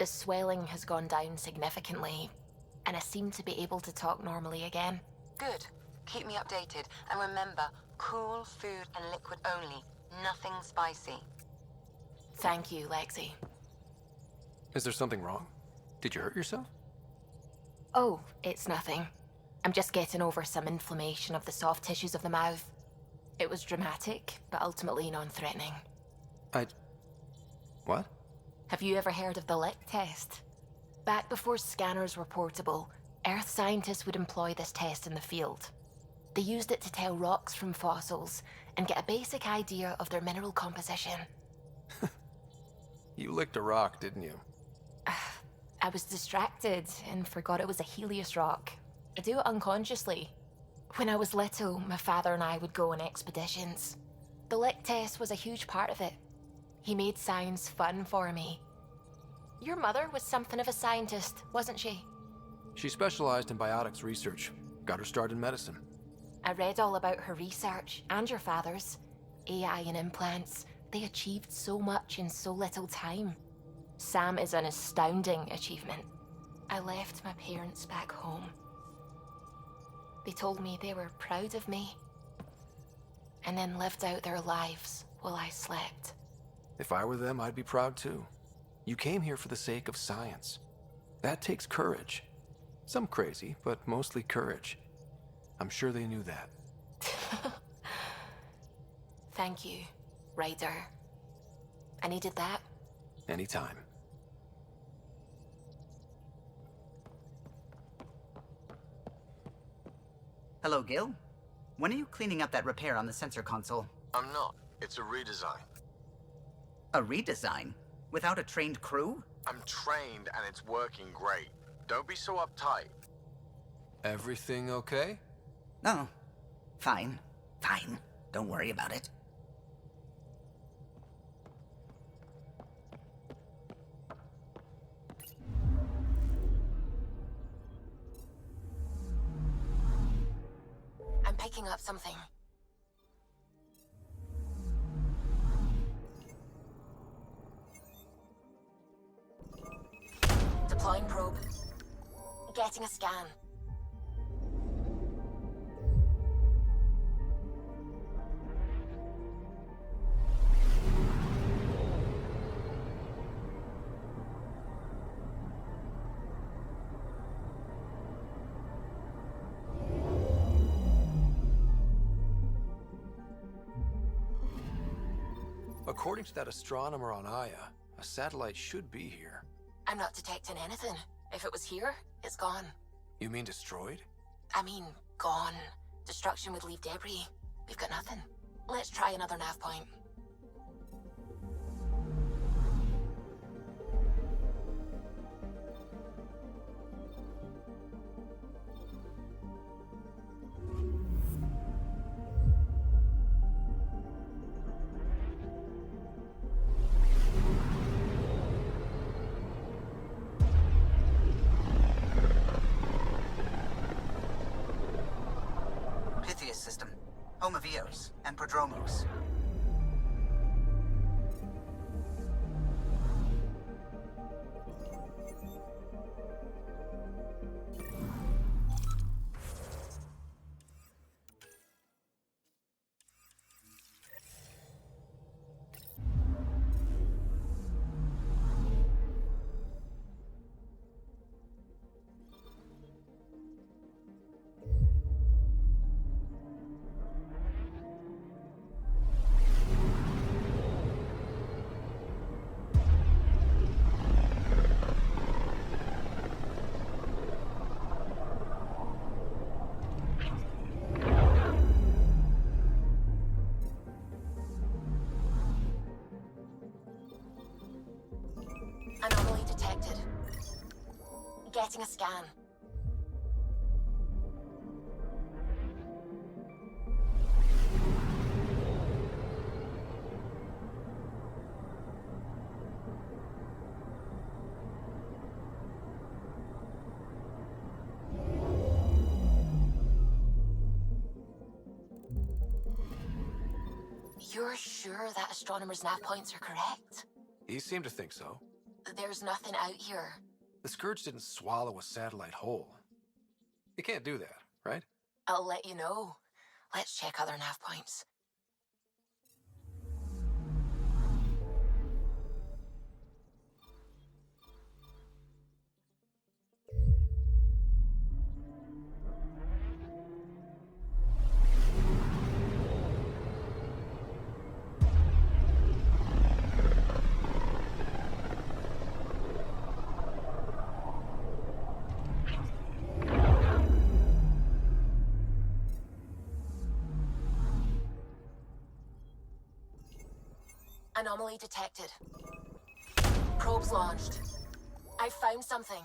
The swelling has gone down significantly, and I seem to be able to talk normally again. Good. Keep me updated. And remember, cool food and liquid only. Nothing spicy. Thank you, Lexi. Is there something wrong? Did you hurt yourself? Oh, it's nothing. I'm just getting over some inflammation of the soft tissues of the mouth. It was dramatic, but ultimately non-threatening. What? Have you ever heard of the lick test? Back before scanners were portable, Earth scientists would employ this test in the field. They used it to tell rocks from fossils and get a basic idea of their mineral composition. You licked a rock, didn't you? I was distracted and forgot it was a Helios rock. I do it unconsciously. When I was little, my father and I would go on expeditions. The lick test was a huge part of it. He made science fun for me. Your mother was something of a scientist, wasn't she? She specialized in biotics research. Got her start in medicine. I read all about her research, and your father's. AI and implants, they achieved so much in so little time. Sam is an astounding achievement. I left my parents back home. They told me they were proud of me, and then lived out their lives while I slept. If I were them, I'd be proud too. You came here for the sake of science. That takes courage. Some crazy, but mostly courage. I'm sure they knew that. Thank you, Ryder. I needed that. Anytime. Hello, Gil. When are you cleaning up that repair on the sensor console? I'm not. It's a redesign. A redesign? Without a trained crew? I'm trained and it's working great. Don't be so uptight. Everything okay? No. Fine. Fine. Don't worry about it. I'm picking up something. Deploying probe. Getting a scan. According to that astronomer on Aya, a satellite should be here. I'm not detecting anything. If it was here, it's gone. You mean destroyed? I mean, gone. Destruction would leave debris. We've got nothing. Let's try another nav point. System, home of Eos and Prodromos. Anomaly detected. Getting a scan. You're sure that astronomer's nav points are correct? He seemed to think so. There's nothing out here. The Scourge didn't swallow a satellite whole. It can't do that, right? I'll let you know. Let's check other nav points. Anomaly detected. Probes launched. I found something.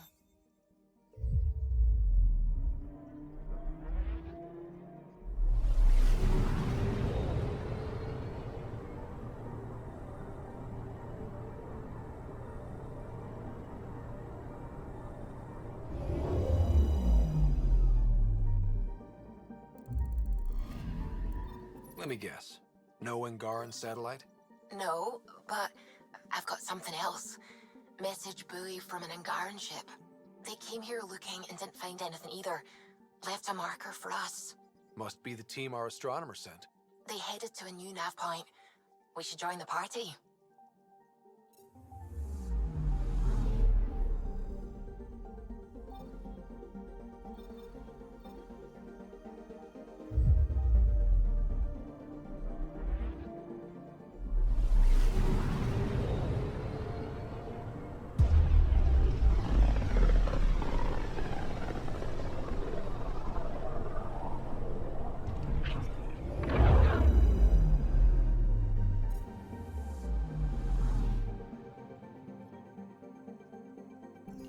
Let me guess. No Angaran satellite? No, but I've got something else. Message buoy from an Angaran ship. They came here looking and didn't find anything either. Left a marker for us. Must be the team our astronomer sent. They headed to a new nav point. We should join the party.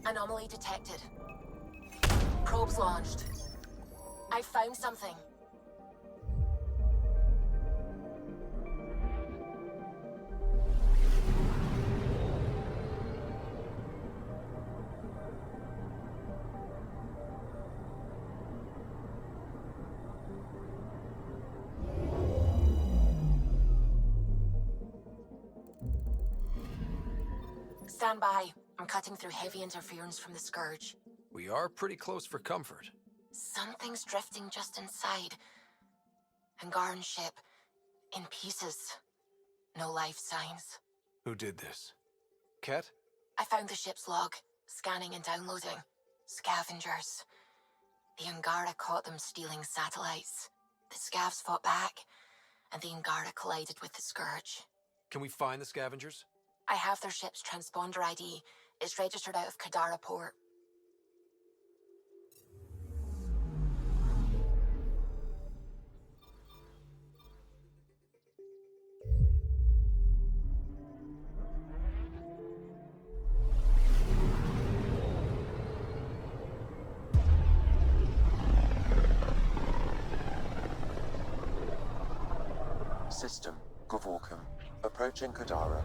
Anomaly detected. Probes launched. I found something. Stand by. I'm cutting through heavy interference from the Scourge. We are pretty close for comfort. Something's drifting just inside. Angaran ship. In pieces. No life signs. Who did this? Ket? I found the ship's log. Scanning and downloading. Scavengers. The Angara caught them stealing satellites. The Scavs fought back, and the Angara collided with the Scourge. Can we find the scavengers? I have their ship's transponder ID. It's registered out of Kadara port. System, Gavorkum. Approaching Kadara.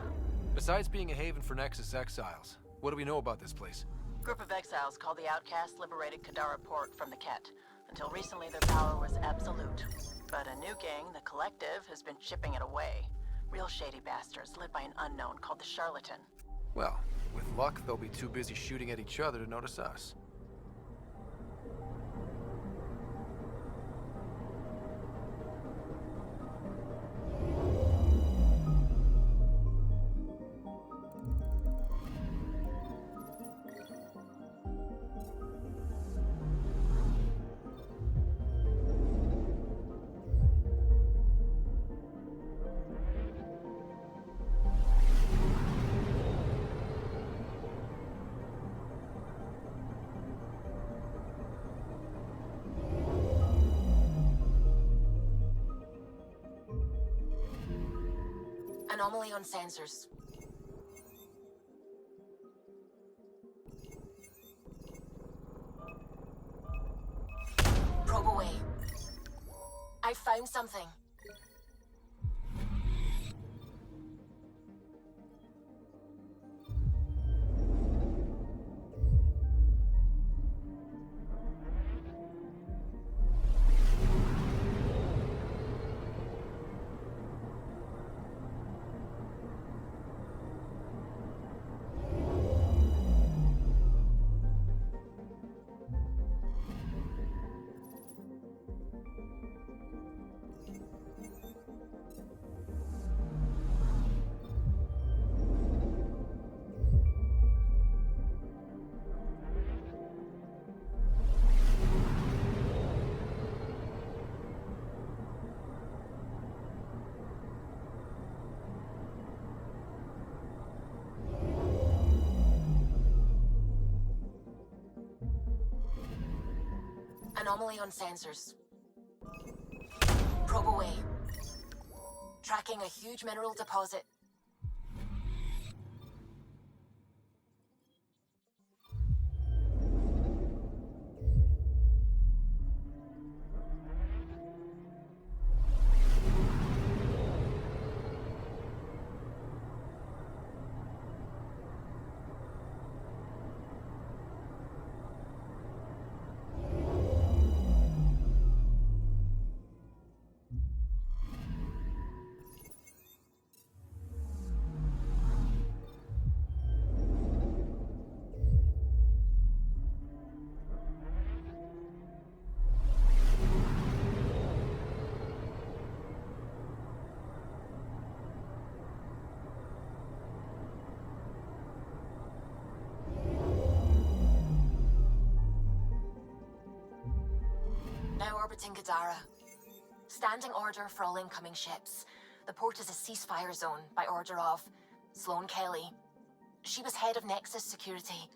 Besides being a haven for Nexus exiles, what do we know about this place? Group of exiles called the Outcasts liberated Kadara port from the Ket. Until recently, their power was absolute. But a new gang, the Collective, has been chipping it away. Real shady bastards led by an unknown called the Charlatan. Well, with luck, they'll be too busy shooting at each other to notice us. Anomaly on sensors. Probe away. I found something. Anomaly on sensors. Probe away. Tracking a huge mineral deposit. Now orbiting Gadara. Standing order for all incoming ships. The port is a ceasefire zone by order of Sloane Kelly. She was head of Nexus Security.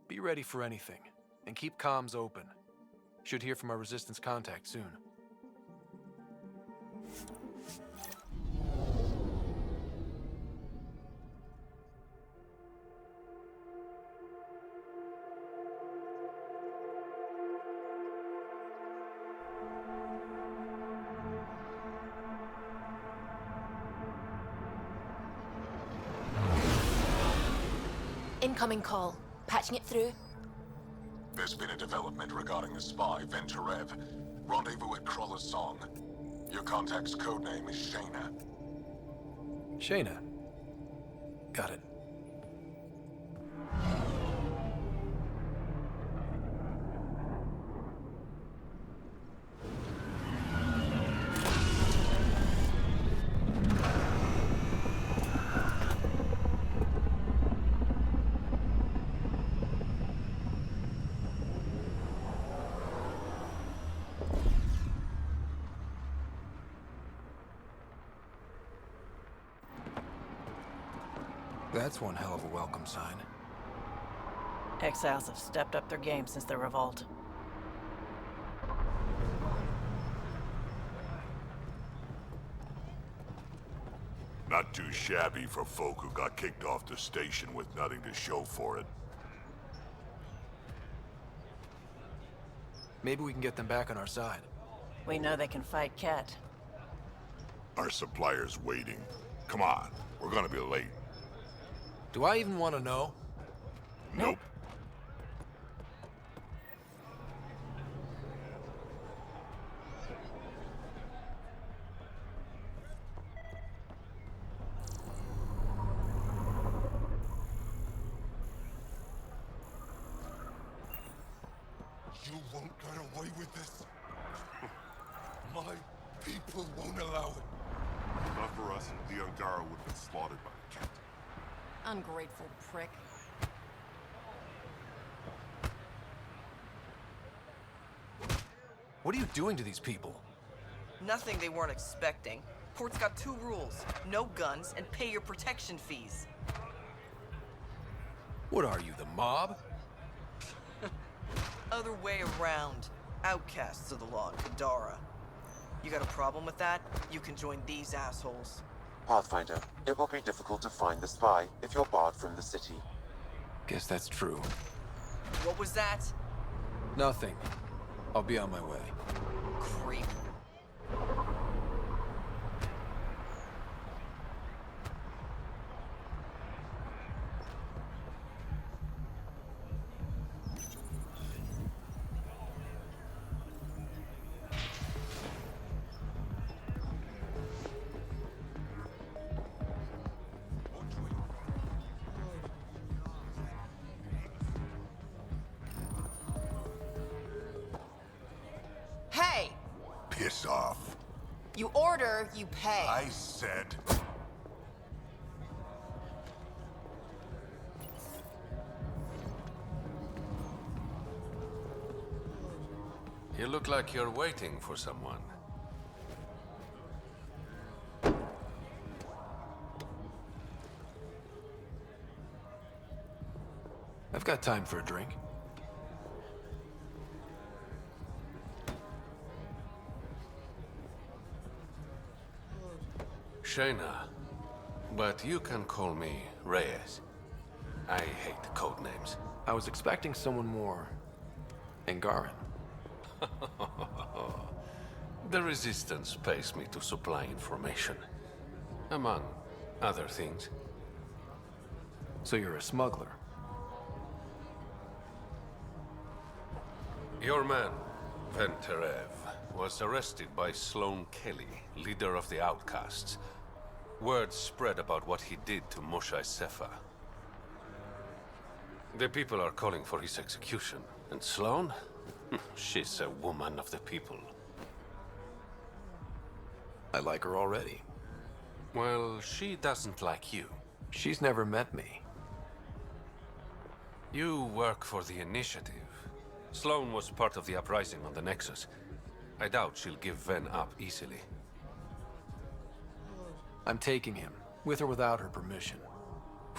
Be ready for anything, and keep comms open. Should hear from our Resistance contact soon. Incoming call. Patching it through. There's been a development regarding the spy, Venturev. Rendezvous at Kroller's Song. Your contact's codename is Shayna. Shayna. Got it. That's one hell of a welcome sign. Exiles have stepped up their game since their revolt. Not too shabby for folk who got kicked off the station with nothing to show for it. Maybe we can get them back on our side. We know they can fight Ket. Our supplier's waiting. Come on, we're gonna be late. Do I even want to know? Nope. You won't get away with this. My people won't allow it. Not for us, the Angara would have been slaughtered by the Ket. Ungrateful prick. What are you doing to these people? Nothing they weren't expecting. Port's got 2 rules. No guns and pay your protection fees. What are you, the mob? Other way around. Outcasts of the law in Kadara. You got a problem with that? You can join these assholes. Pathfinder, it will be difficult to find the spy if you're barred from the city. Guess that's true. What was that? Nothing. I'll be on my way. Creep. Hey! Piss off. You order, you pay. I said... You look like you're waiting for someone. I've got time for a drink. Shayna, but you can call me Reyes. I hate code names. I was expecting someone more Angaran. The Resistance pays me to supply information, among other things. So you're a smuggler? Your man, Venterev, was arrested by Sloane Kelly, leader of the Outcasts. Word spread about what he did to Moshe Sefa. The people are calling for his execution. And Sloane? She's a woman of the people. I like her already. Well, she doesn't like you. She's never met me. You work for the Initiative. Sloane was part of the uprising on the Nexus. I doubt she'll give Ven up easily. I'm taking him, with or without her permission.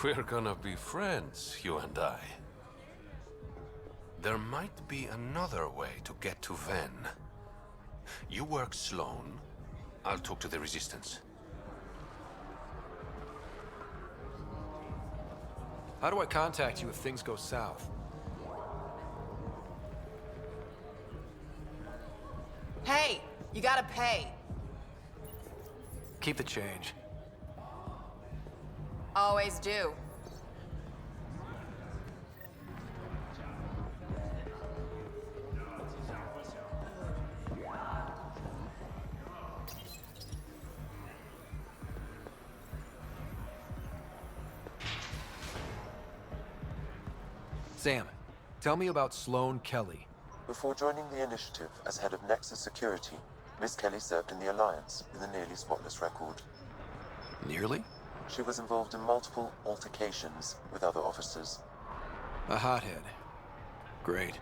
We're gonna be friends, you and I. There might be another way to get to Ven. You work Sloane, I'll talk to the Resistance. How do I contact you if things go south? Hey, you gotta pay. Keep the change. Always do. Sam, tell me about Sloane Kelly. Before joining the Initiative as head of Nexus Security, Miss Kelly served in the Alliance with a nearly spotless record. Nearly? She was involved in multiple altercations with other officers. A hothead. Great.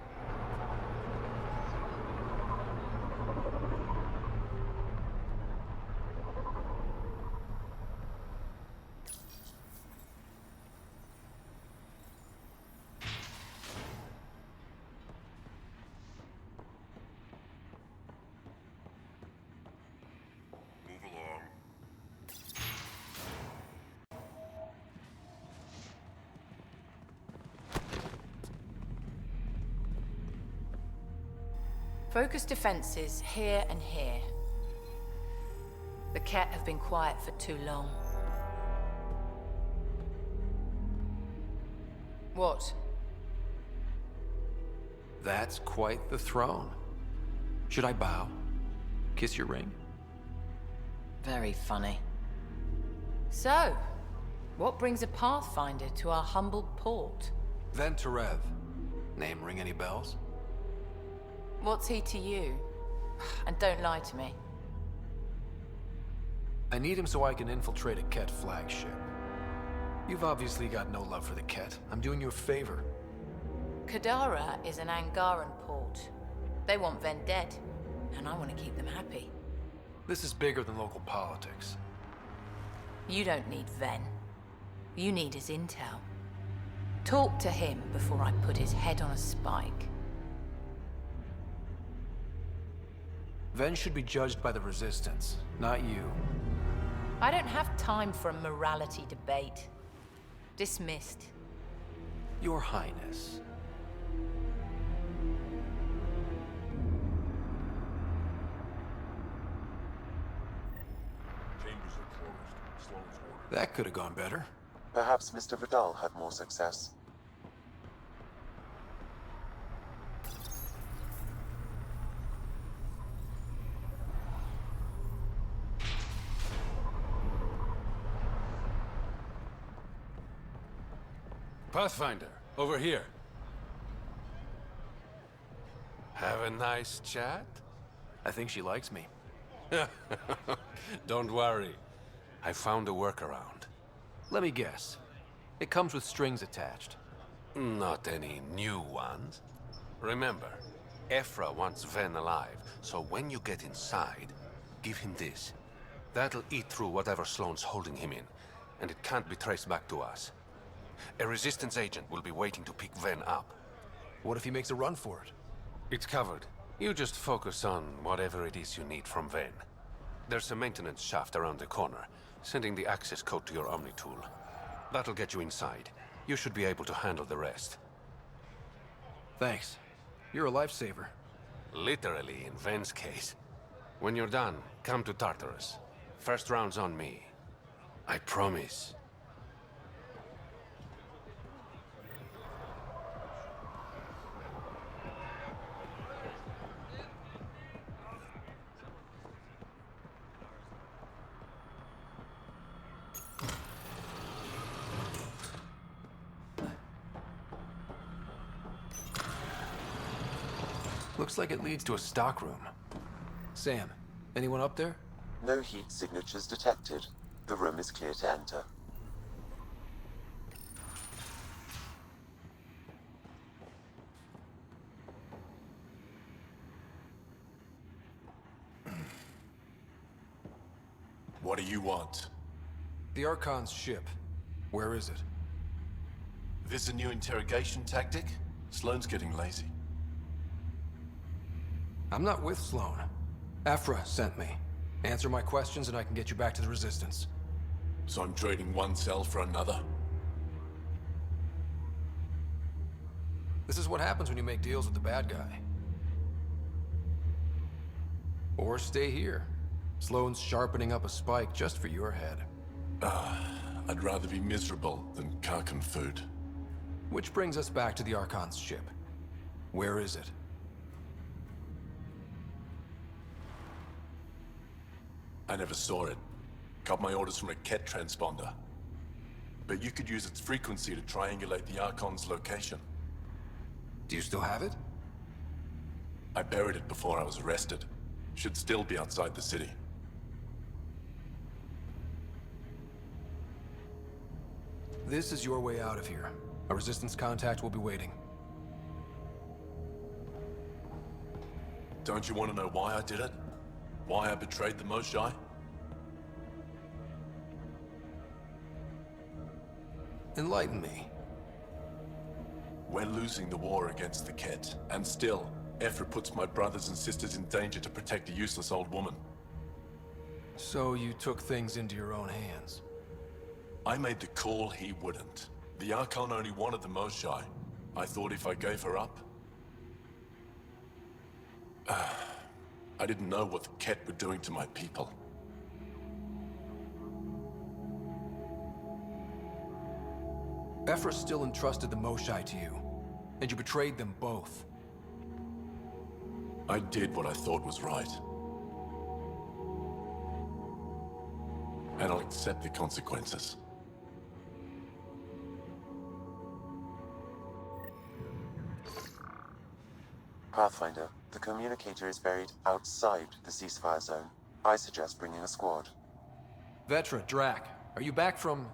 Move along. Focus defenses here and here. The Ket have been quiet for too long. What? That's quite the throne. Should I bow? Kiss your ring? Very funny. So, what brings a Pathfinder to our humble port? Venterev. Name ring any bells? What's he to you? And don't lie to me. I need him so I can infiltrate a Ket flagship. You've obviously got no love for the Ket. I'm doing you a favor. Kadara is an Angaran port. They want Ven dead, and I want to keep them happy. This is bigger than local politics. You don't need Ven. You need his intel. Talk to him before I put his head on a spike. Ven should be judged by the Resistance, not you. I don't have time for a morality debate. Dismissed. Your Highness. Chambers are closed. Sloane's order. That could have gone better. Perhaps Mr. Vidal had more success. Pathfinder, over here. Have a nice chat? I think she likes me. Don't worry. I found a workaround. Let me guess. It comes with strings attached. Not any new ones. Remember, Ephra wants Ven alive, so when you get inside, give him this. That'll eat through whatever Sloane's holding him in, and it can't be traced back to us. A Resistance agent will be waiting to pick Ven up. What if he makes a run for it? It's covered. You just focus on whatever it is you need from Ven. There's a maintenance shaft around the corner. sending the access code to your Omni tool. That'll get you inside. You should be able to handle the rest. Thanks. You're a lifesaver. Literally, in Ven's case. When you're done, come to Tartarus. First round's on me. I promise. Looks like it leads to a stockroom. Sam, anyone up there? No heat signatures detected. The room is clear to enter. What do you want? The Archon's ship. Where is it? This a new interrogation tactic? Sloane's getting lazy. I'm not with Sloane. Aphra sent me. Answer my questions and I can get you back to the Resistance. So I'm trading one cell for another? This is what happens when you make deals with the bad guy. Or stay here. Sloane's sharpening up a spike just for your head. I'd rather be miserable than Karkan food. Which brings us back to the Archon's ship. Where is it? I never saw it. Got my orders from a Ket transponder. But you could use its frequency to triangulate the Archon's location. Do you still have it? I buried it before I was arrested. Should still be outside the city. This is your way out of here. A Resistance contact will be waiting. Don't you want to know why I did it? Why I betrayed the Moshae? Enlighten me. We're losing the war against the Ket, and still, Ephra puts my brothers and sisters in danger to protect a useless old woman. So you took things into your own hands. I made the call he wouldn't. The Archon only wanted the Moshae. I thought if I gave her up... I didn't know what the Ket were doing to my people. Ephra still entrusted the Moshae to you, and you betrayed them both. I did what I thought was right. And I'll accept the consequences. Pathfinder, the communicator is buried outside the ceasefire zone. I suggest bringing a squad. Vetra, Drac, are you back from...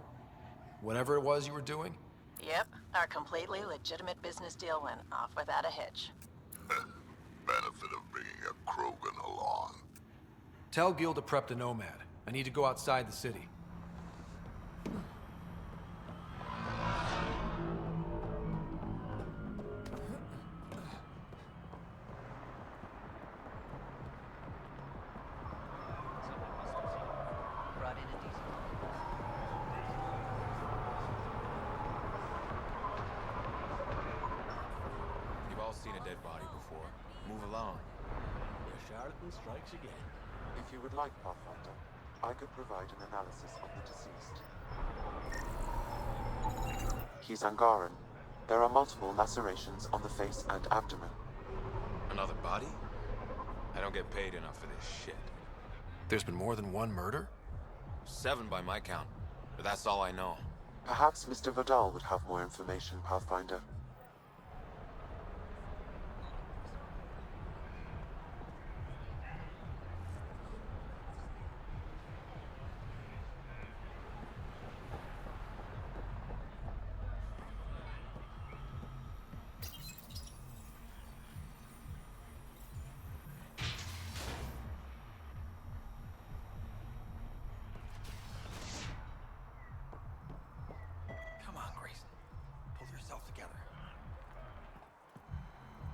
whatever it was you were doing? Yep, our completely legitimate business deal went off without a hitch. Benefit of bringing a Krogan along. Tell Gil to prep the Nomad. I need to go outside the city. You've all seen a dead body before. Move along. The charlatan strikes again. If you would like, Pathfinder, I could provide an analysis of the deceased. He's Angaran. There are multiple lacerations on the face and abdomen. Another body? I don't get paid enough for this shit. There's been more than one murder? 7 by my count, but that's all I know. Perhaps Mr. Vidal would have more information, Pathfinder.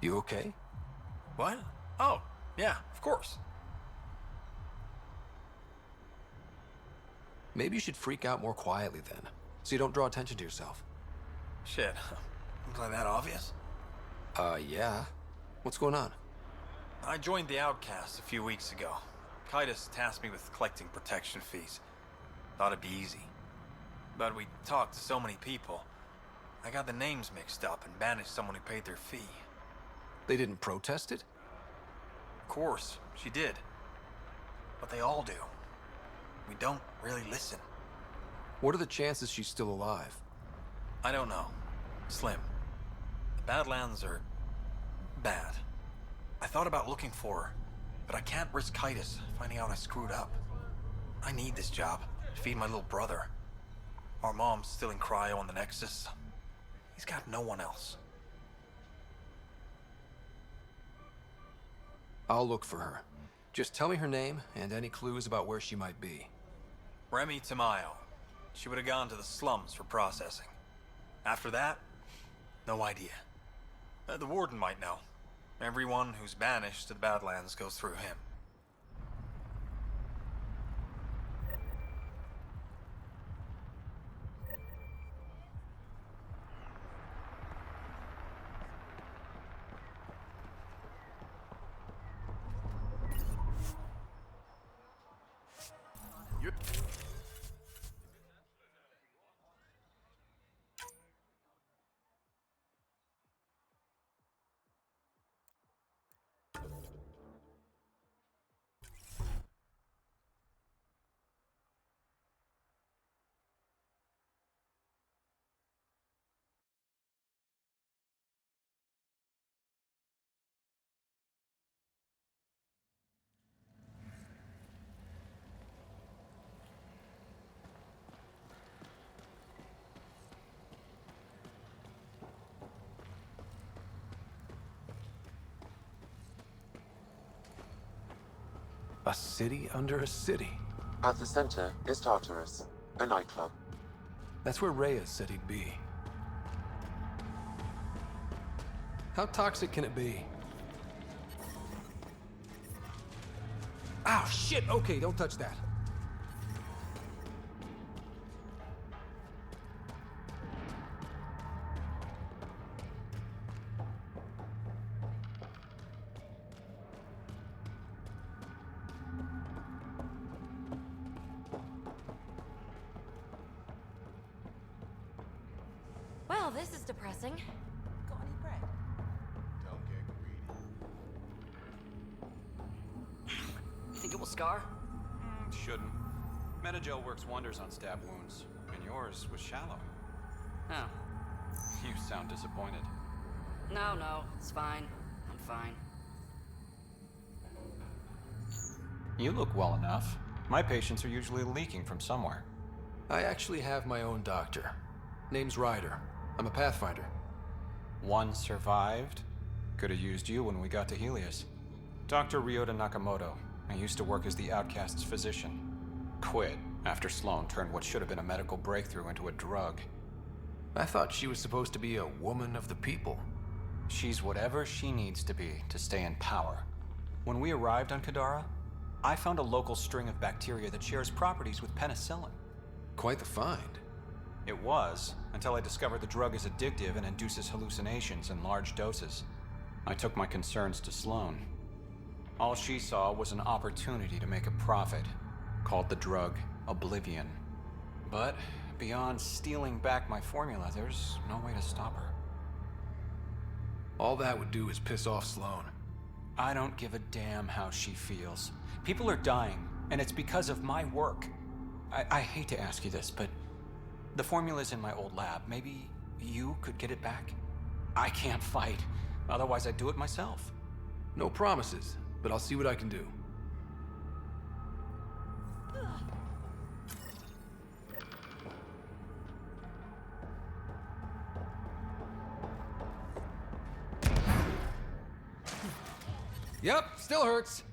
You okay? What? Oh, yeah, of course. Maybe you should freak out more quietly then, so you don't draw attention to yourself. Shit. Was I that obvious? Yeah. What's going on? I joined the Outcasts a few weeks ago. Kitus tasked me with collecting protection fees. Thought it'd be easy. But we talked to so many people. I got the names mixed up and banished someone who paid their fee. They didn't protest it? Of course, she did. But they all do. We don't really listen. What are the chances she's still alive? I don't know. Slim. The Badlands are bad. I thought about looking for her, but I can't risk Kitus finding out I screwed up. I need this job to feed my little brother. Our mom's still in cryo on the Nexus. He's got no one else. I'll look for her. Just tell me her name and any clues about where she might be. Remy Tamayo. She would have gone to the slums for processing. After that, no idea. The warden might know. Everyone who's banished to the Badlands goes through him. A city under a city. At the center is Tartarus, a nightclub. That's where Reyes said he'd be. How toxic can it be? Ow, shit! Okay, don't touch that. Well, this is depressing. Got any bread? Don't get greedy. Think it will scar? Shouldn't. Metagel works wonders on stab wounds, and yours was shallow. Oh. You sound disappointed. No, it's fine. I'm fine. You look well enough. My patients are usually leaking from somewhere. I actually have my own doctor. Name's Ryder. I'm a Pathfinder. One survived. Could have used you when we got to Helios. Dr. Ryota Nakamoto. I used to work as the Outcast's physician. Quit after Sloan turned what should have been a medical breakthrough into a drug. I thought she was supposed to be a woman of the people. She's whatever she needs to be to stay in power. When we arrived on Kadara, I found a local string of bacteria that shares properties with penicillin. Quite the find. It was, until I discovered the drug is addictive and induces hallucinations in large doses. I took my concerns to Sloan. All she saw was an opportunity to make a profit, called the drug Oblivion. But beyond stealing back my formula, there's no way to stop her. All that would do is piss off Sloan. I don't give a damn how she feels. People are dying, and it's because of my work. I hate to ask you this, but the formula's in my old lab. Maybe you could get it back? I can't fight. Otherwise, I'd do it myself. No promises, but I'll see what I can do. Yep, still hurts.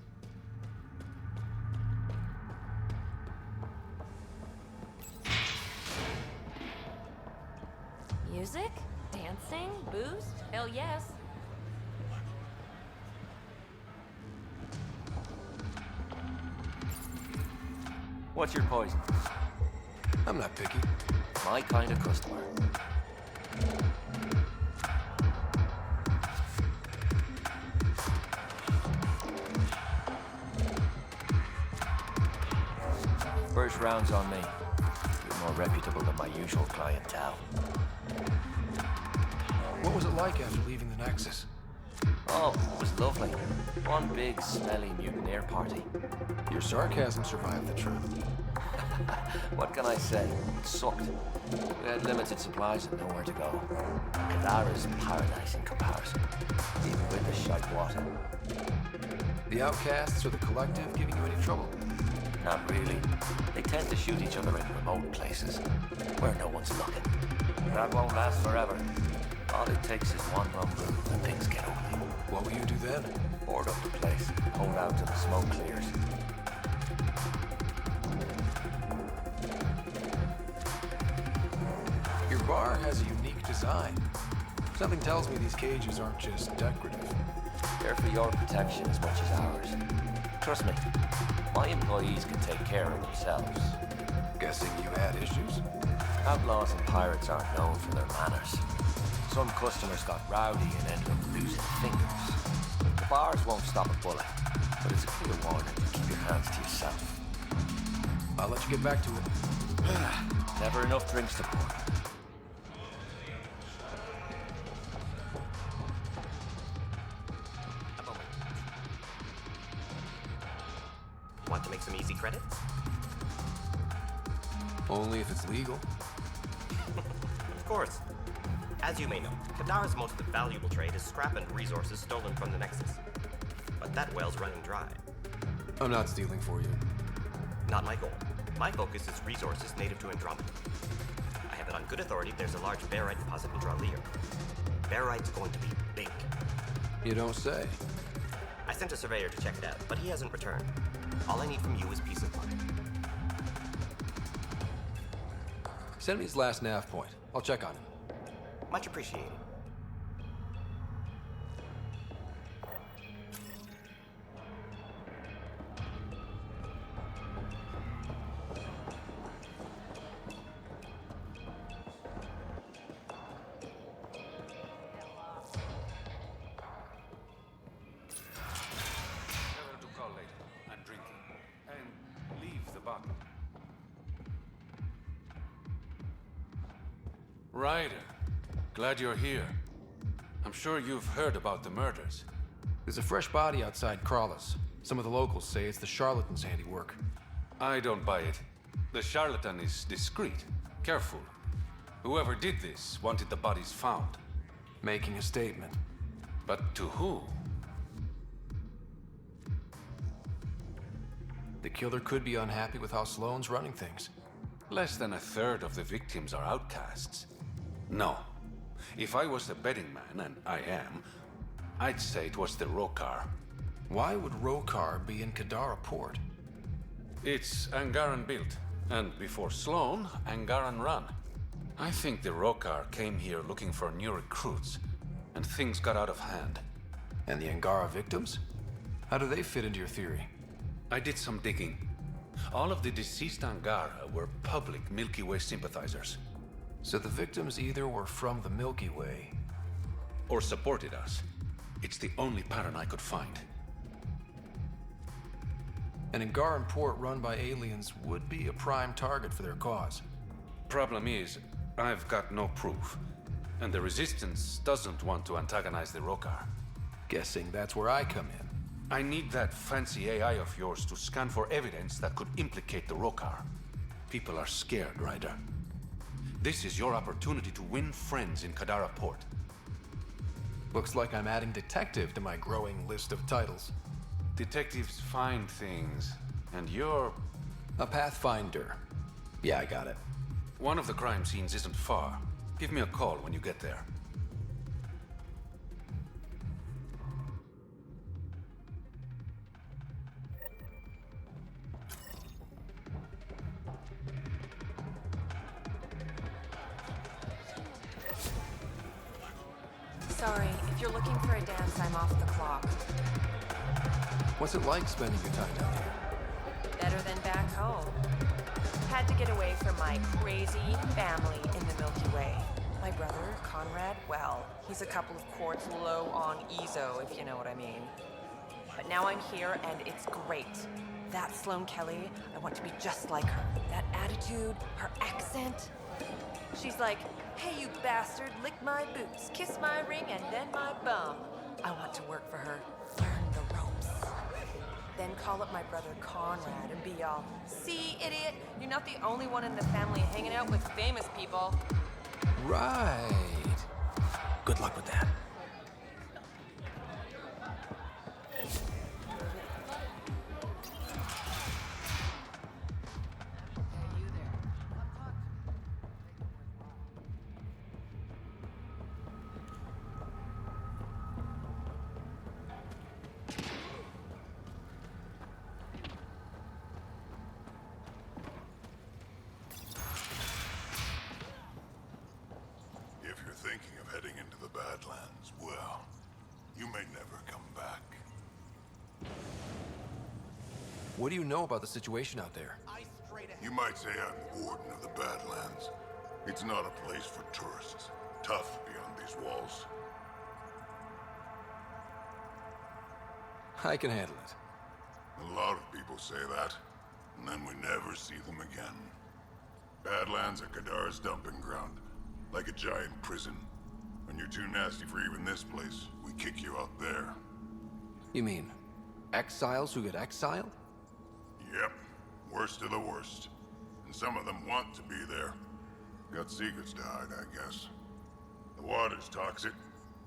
Music? Dancing? Booze? Hell yes. What's your poison? I'm not picky. My kind of customer. First round's on me. You're more reputable than my usual clientele. What was it like after leaving the Nexus? Oh, it was lovely. One big, smelly mutineer party. Your sarcasm survived the trip. What can I say? It sucked. We had limited supplies and nowhere to go. Kadara's paradise in comparison, even with the shite water. The outcasts or the collective giving you any trouble? Not really. They tend to shoot each other in remote places, where no one's looking. That won't last forever. All it takes is one wrong move and things get ugly. What will you do then? Board up the place, hold out till the smoke clears. Your bar has a unique design. Something tells me these cages aren't just decorative. They're for your protection as much as ours. Trust me, my employees can take care of themselves. Guessing you had issues? Outlaws and pirates aren't known for their manners. Some customers got rowdy and ended up losing fingers. The bars won't stop a bullet, but it's a clear warning to keep your hands to yourself. I'll let you get back to it. Never enough drinks to pour. Want to make some easy credits? Only if it's legal. Of course. As you may know, Kadara's most valuable trade is scrap and resources stolen from the Nexus. But that well's running dry. I'm not stealing for you. Not my goal. My focus is resources native to Andromeda. I have it on good authority there's a large barite deposit in Dralier. Barite's going to be big. You don't say. I sent a surveyor to check it out, but he hasn't returned. All I need from you is peace of mind. Send me his last nav point. I'll check on him. Much appreciated. To call later. I'm drinking. And leave the bottle. Ryder, glad you're here. I'm sure you've heard about the murders. There's a fresh body outside Crawlers. Some of the locals say it's the charlatan's handiwork. I don't buy it. The charlatan is discreet, careful. Whoever did this wanted the bodies found. Making a statement. But to who? The killer could be unhappy with how Sloane's running things. Less than a third of the victims are outcasts. No. If I was the betting man, and I am, I'd say it was the Rokar. Why would Rokar be in Kadara port? It's Angaran built, and before Sloane, Angaran run. I think the Rokar came here looking for new recruits, and things got out of hand. And the Angara victims? How do they fit into your theory? I did some digging. All of the deceased Angara were public Milky Way sympathizers. So the victims either were from the Milky Way... or supported us. It's the only pattern I could find. An Angaran port run by aliens would be a prime target for their cause. Problem is, I've got no proof. And the Resistance doesn't want to antagonize the Rokar. Guessing that's where I come in. I need that fancy AI of yours to scan for evidence that could implicate the Rokar. People are scared, Ryder. This is your opportunity to win friends in Kadara Port. Looks like I'm adding detective to my growing list of titles. Detectives find things, and you're... a pathfinder. Yeah, I got it. One of the crime scenes isn't far. Give me a call when you get there. Sorry, if you're looking for a dance, I'm off the clock. What's it like spending your time down here? Better than back home. had to get away from my crazy family in the Milky Way. My brother, Conrad, well, he's a couple of quarts low on Ezo, if you know what I mean. But now I'm here, and it's great. That Sloane Kelly, I want to be just like her. That attitude, her accent. She's like, hey, you bastard, lick my boots, kiss my ring, and then my bum. I want to work for her, learn the ropes. Then call up my brother Conrad and be all, see, idiot, you're not the only one in the family hanging out with famous people. Right. Good luck with that. If you're thinking of heading into the Badlands, well, you may never come back. What do you know about the situation out there? You might say I'm the warden of the Badlands. It's not a place for tourists. Tough beyond these walls. I can handle it. A lot of people say that, and then we never see them again. Badlands are Kadara's dumping ground, like a giant prison. When you're too nasty for even this place, we kick you out there. You mean exiles who get exiled? Yep, worst of the worst. And some of them want to be there. Got secrets to hide, I guess. The water's toxic.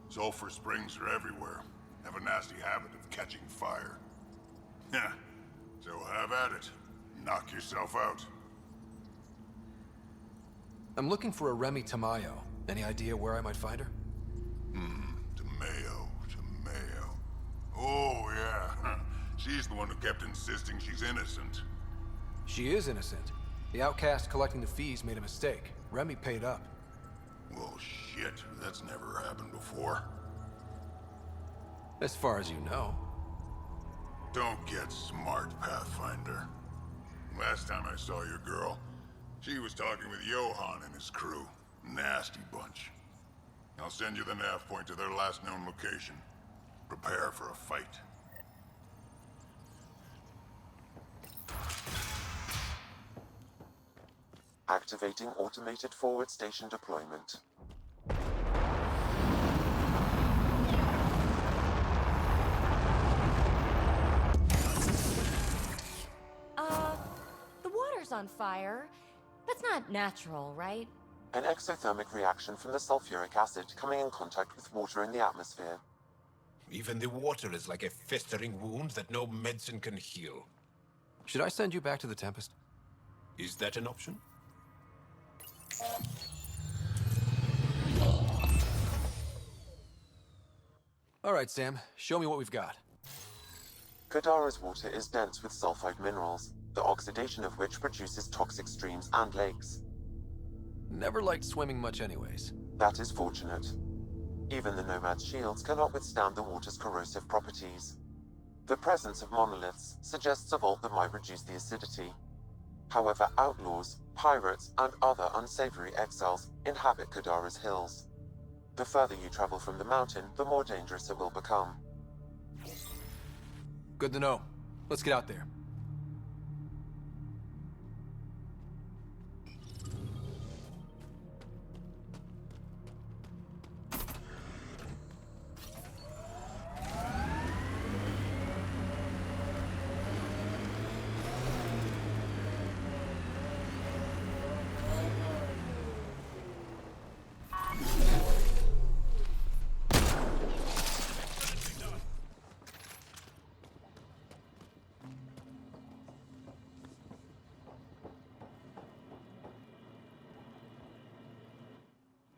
Sulfur springs are everywhere. Have a nasty habit of catching fire. Heh, so have at it. Knock yourself out. I'm looking for a Remy Tamayo. Any idea where I might find her? Tamayo. Oh, yeah. She's the one who kept insisting she's innocent. She is innocent. The outcast collecting the fees made a mistake. Remy paid up. Well, shit. That's never happened before. As far as you know. Don't get smart, Pathfinder. Last time I saw your girl, she was talking with Johan and his crew. Nasty bunch. I'll send you the nav point to their last known location. Prepare for a fight. Activating automated forward station deployment. The water's on fire. That's not natural, right? An exothermic reaction from the sulfuric acid coming in contact with water in the atmosphere. Even the water is like a festering wound that no medicine can heal. Should I send you back to the Tempest? Is that an option? All right, Sam. Show me what we've got. Kadara's water is dense with sulfide minerals, the oxidation of which produces toxic streams and lakes. Never liked swimming much anyways. That is fortunate. Even the Nomad's shields cannot withstand the water's corrosive properties. The presence of monoliths suggests a vault that might reduce the acidity. However, outlaws, pirates, and other unsavory exiles inhabit Kadara's hills. The further you travel from the mountain, the more dangerous it will become. Good to know. Let's get out there.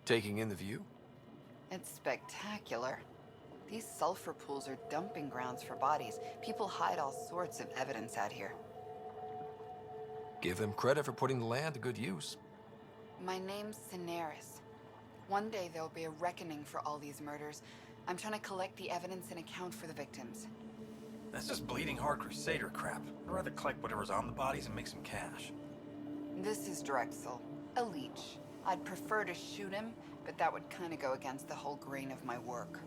Taking in the view? It's spectacular. These sulfur pools are dumping grounds for bodies. People hide all sorts of evidence out here. Give them credit for putting the land to good use. My name's Cineris. One day there'll be a reckoning for all these murders. I'm trying to collect the evidence and account for the victims. That's just bleeding heart crusader crap. I'd rather collect whatever's on the bodies and make some cash. This is Drexel, a leech. I'd prefer to shoot him, but that would kind of go against the whole grain of my work.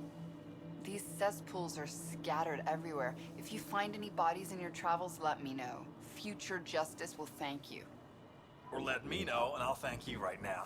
These cesspools are scattered everywhere. If you find any bodies in your travels, let me know. Future Justice will thank you. Or let me know, and I'll thank you right now.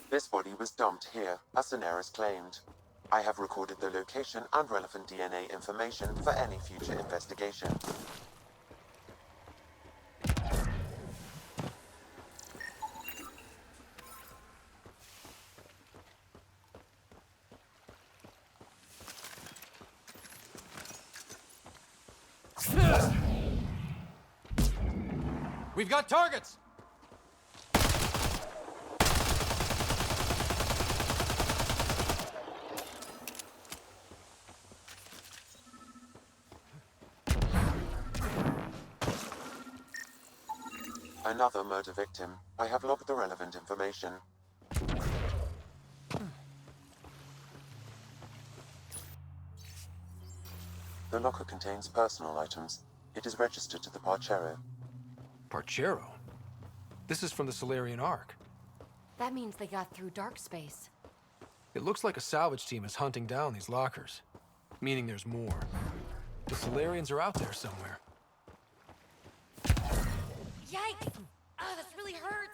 This body was dumped here, as Daenerys claimed. I have recorded the location and relevant DNA information for any future investigation. We've got targets! Another murder victim. I have logged the relevant information. The locker contains personal items. It is registered to the Parchero. Parchero? This is from the Solarian Ark. That means they got through dark space. It looks like a salvage team is hunting down these lockers. Meaning there's more. The Solarians are out there somewhere. Yikes! Oh, this really hurts!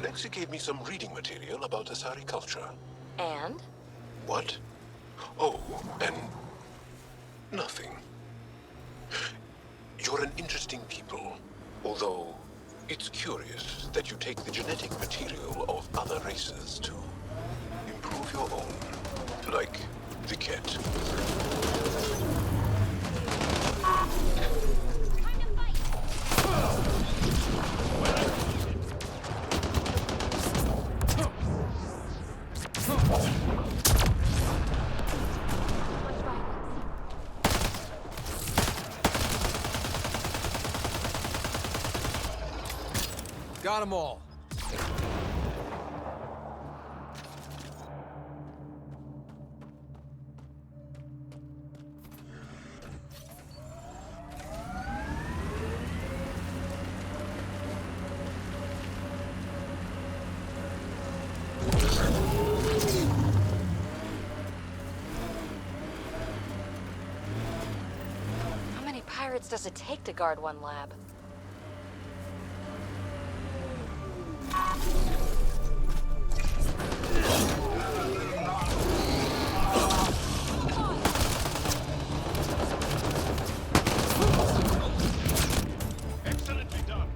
Lexi gave me some reading material about Asari culture. And? What? Oh, and nothing. You're an interesting people, although it's curious that you take the genetic material of other races to improve your own, like the cat. Got them all. How many pirates does it take to guard one lab? Excellently done.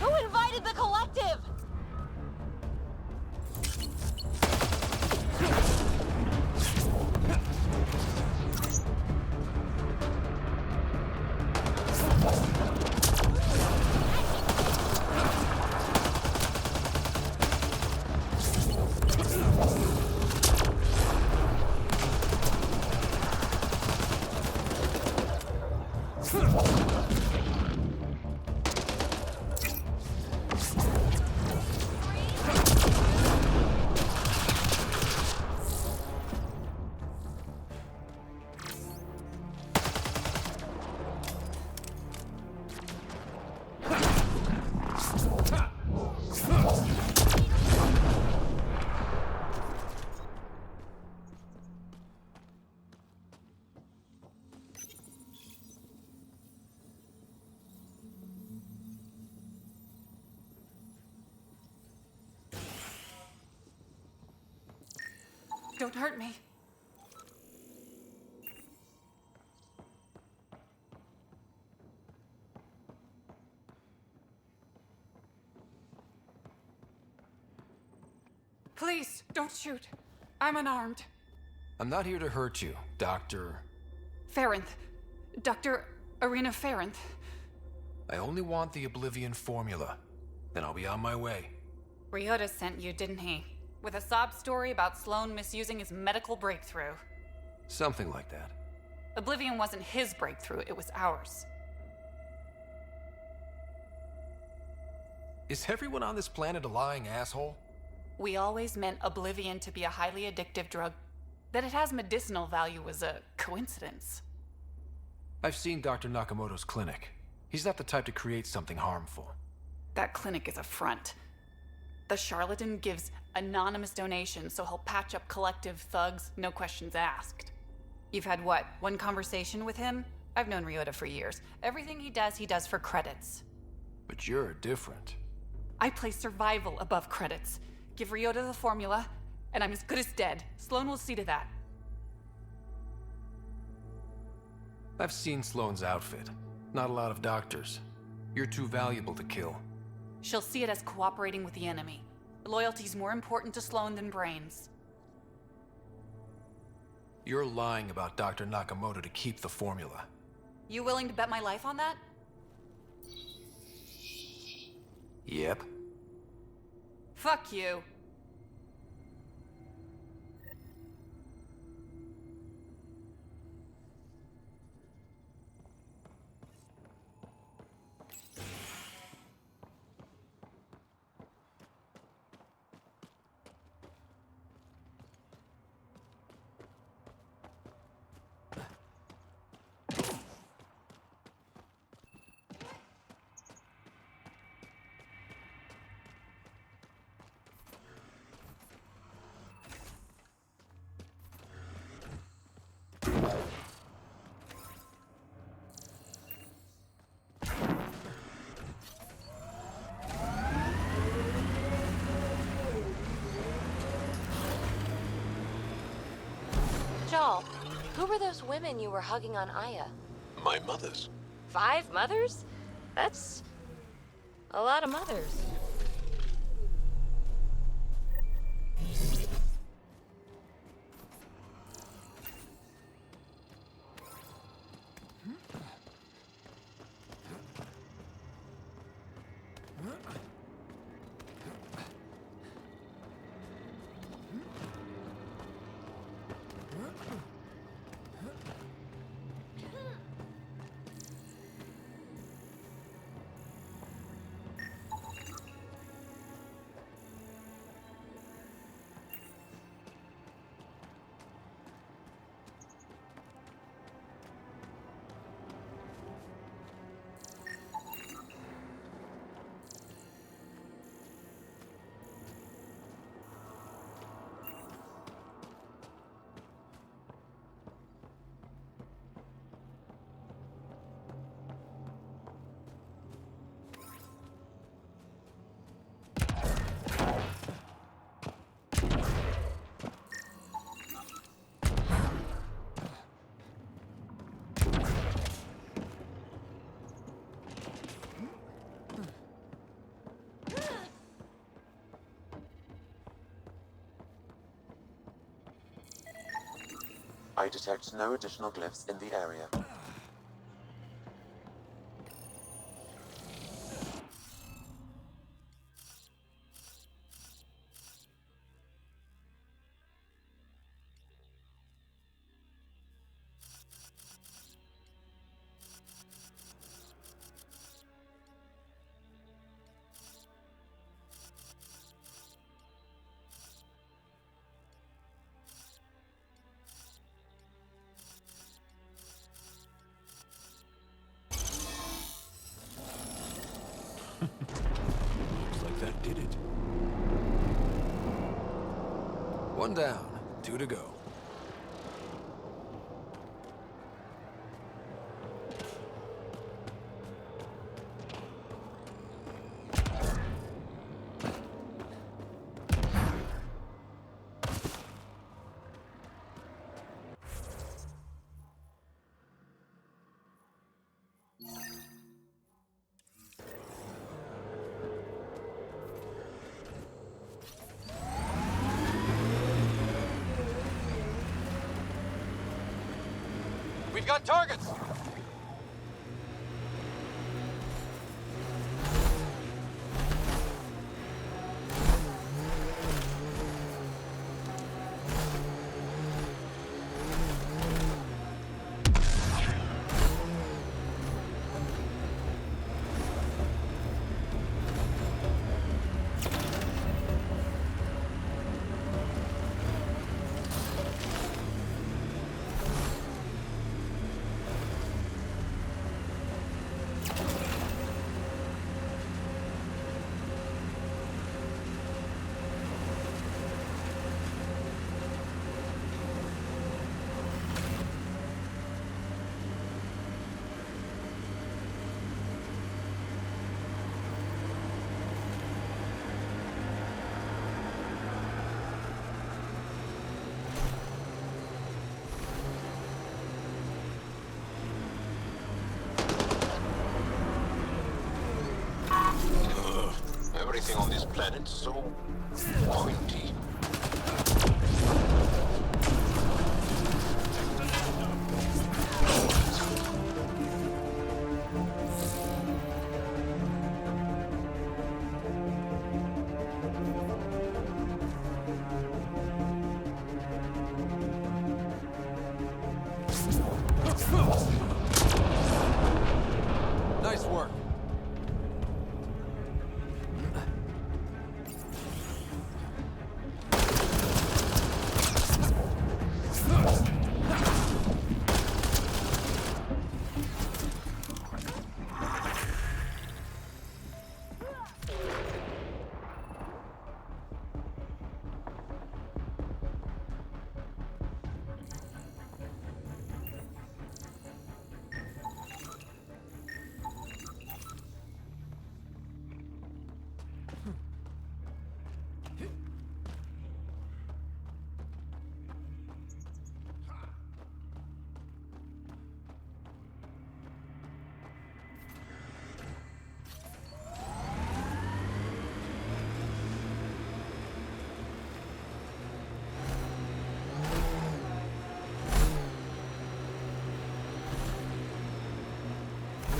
Who invited the collective? Don't hurt me. Please, don't shoot. I'm unarmed. I'm not here to hurt you, Dr. Farinth. Dr. Arena Farinth. I only want the Oblivion formula. Then I'll be on my way. Ryota sent you, didn't he? With a sob story about Sloan misusing his medical breakthrough. Something like that. Oblivion wasn't his breakthrough, it was ours. Is everyone on this planet a lying asshole? We always meant Oblivion to be a highly addictive drug. That it has medicinal value was a coincidence. I've seen Dr. Nakamoto's clinic. He's not the type to create something harmful. That clinic is a front. The charlatan gives anonymous donations, so he'll patch up collective thugs, no questions asked. You've had what, one conversation with him? I've known Ryota for years. Everything he does for credits. But you're different. I place survival above credits. Give Ryota the formula, and I'm as good as dead. Sloan will see to that. I've seen Sloane's outfit. Not a lot of doctors. You're too valuable to kill. She'll see it as cooperating with the enemy. Loyalty's more important to Sloan than brains. You're lying about Dr. Nakamoto to keep the formula. You willing to bet my life on that? Yep. Fuck you. Joel, who were those women you were hugging on Aya? My mothers. 5 mothers? That's a lot of mothers. I detect no additional glyphs in the area. Looks like that did it. 1 down, 2 to go. We've got targets! Everything on this planet's so pointy. Nice work.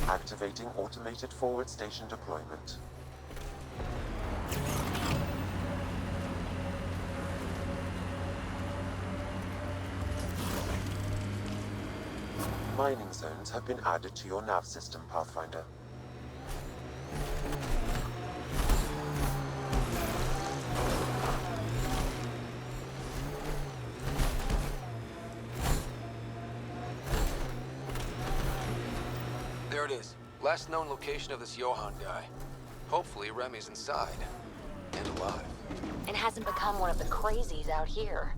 Activating automated forward station deployment. Mining zones have been added to your nav system, Pathfinder. There it is. Last known location of this Johann guy. Hopefully Remy's inside. And alive. And hasn't become one of the crazies out here.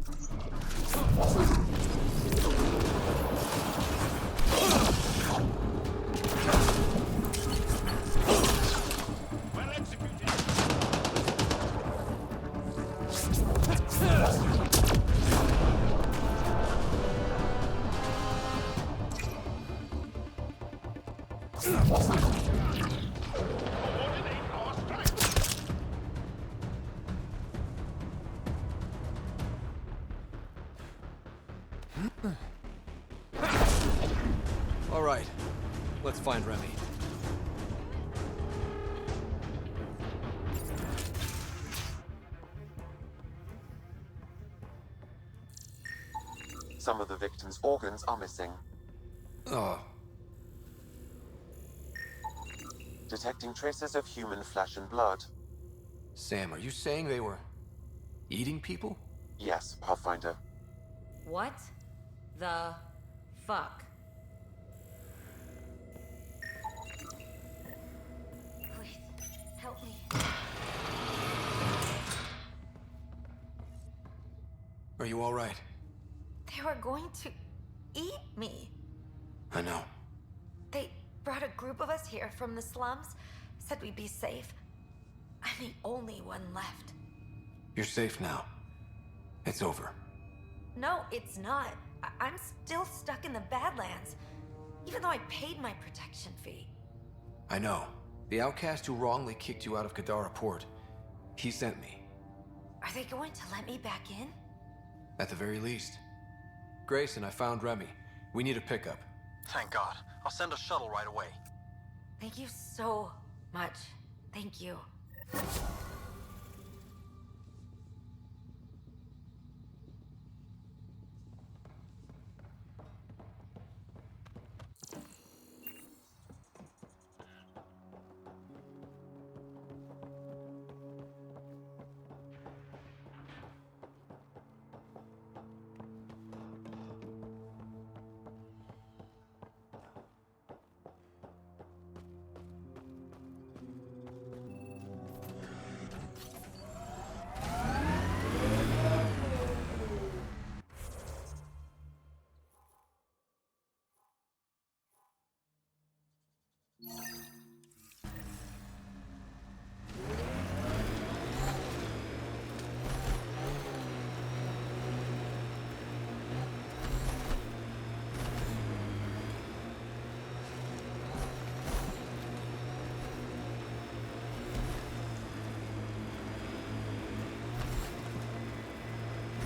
All right, let's find Remy. Some of the victim's organs are missing. Oh. Detecting traces of human flesh and blood. Sam, are you saying they were eating people? Yes, Pathfinder. What the fuck? Please, help me. Are you all right? They were going to eat me. I know. They brought a group of us here from the slums, said we'd be safe. I'm the only one left. You're safe now. It's over. No, it's not. I'm still stuck in the Badlands, even though I paid my protection fee. I know. The outcast who wrongly kicked you out of Kadara Port. He sent me. Are they going to let me back in? At the very least. Grayson, I found Remy. We need a pickup. Thank God. I'll send a shuttle right away. Thank you so much. Thank you.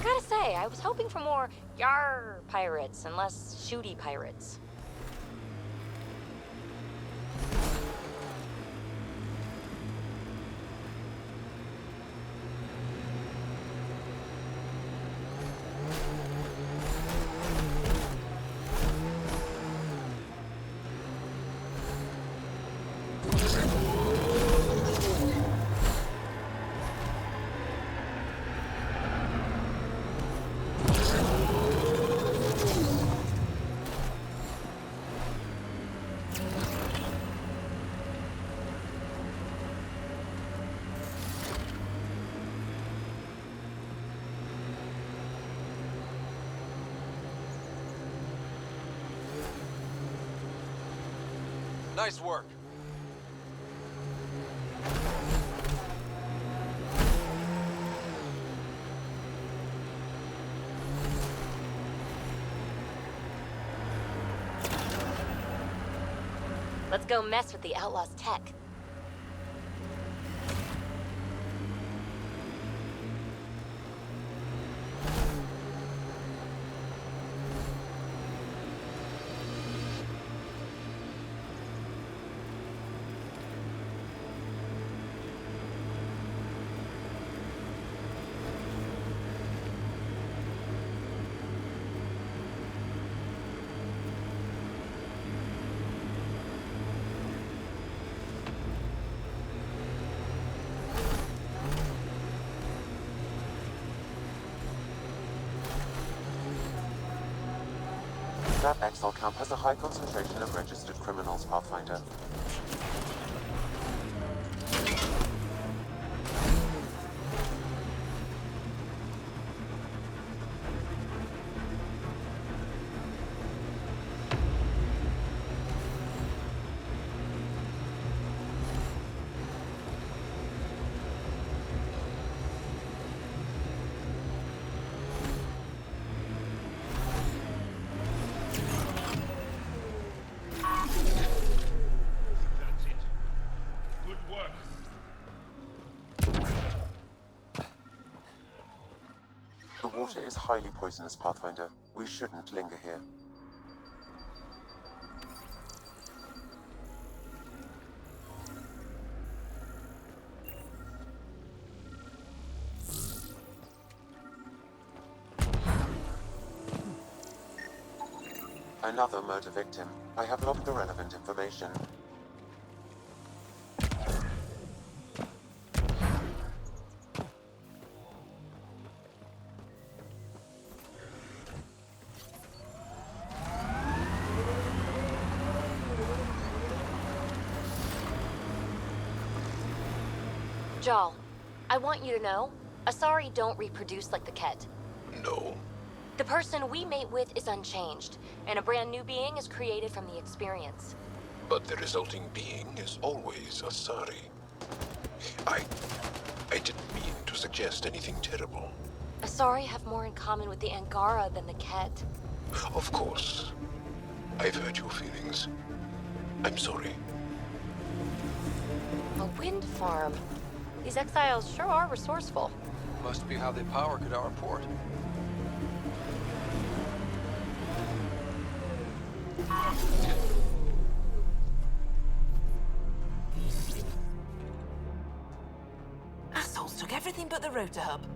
Gotta say, I was hoping for more yar pirates and less shooty pirates. Nice work. Let's go mess with the Outlaws' tech. That exile camp has a high concentration of registered criminals, Pathfinder. The water is highly poisonous, Pathfinder. We shouldn't linger here. Another murder victim. I have logged the relevant information. Jal, I want you to know, Asari don't reproduce like the Ket. No. The person we mate with is unchanged, and a brand new being is created from the experience. But the resulting being is always Asari. I didn't mean to suggest anything terrible. Asari have more in common with the Angara than the Ket. Of course. I've hurt your feelings. I'm sorry. A wind farm. These exiles sure are resourceful. Must be how they power Kadara Port. Assholes took everything but the rotor hub.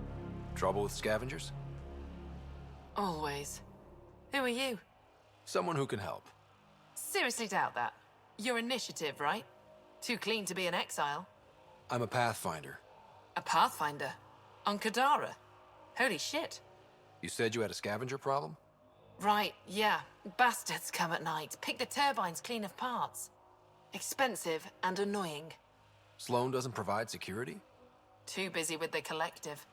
Trouble with scavengers? Always. Who are you? Someone who can help. Seriously doubt that. Your initiative, right? Too clean to be an exile. I'm a Pathfinder. A Pathfinder? On Kadara? Holy shit. You said you had a scavenger problem? Right, yeah. Bastards come at night, pick the turbines clean of parts. Expensive and annoying. Sloan doesn't provide security? Too busy with the collective.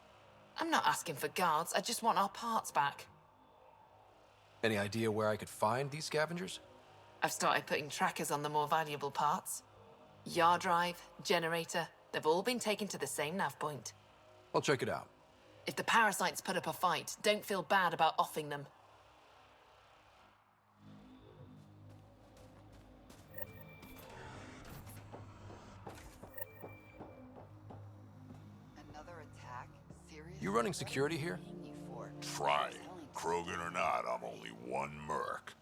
I'm not asking for guards, I just want our parts back. Any idea where I could find these scavengers? I've started putting trackers on the more valuable parts. Yard drive, generator, they've all been taken to the same nav point. I'll check it out. If the parasites put up a fight, don't feel bad about offing them. Another attack? Seriously? You running security here? Trying. Krogan or not, I'm only one merc.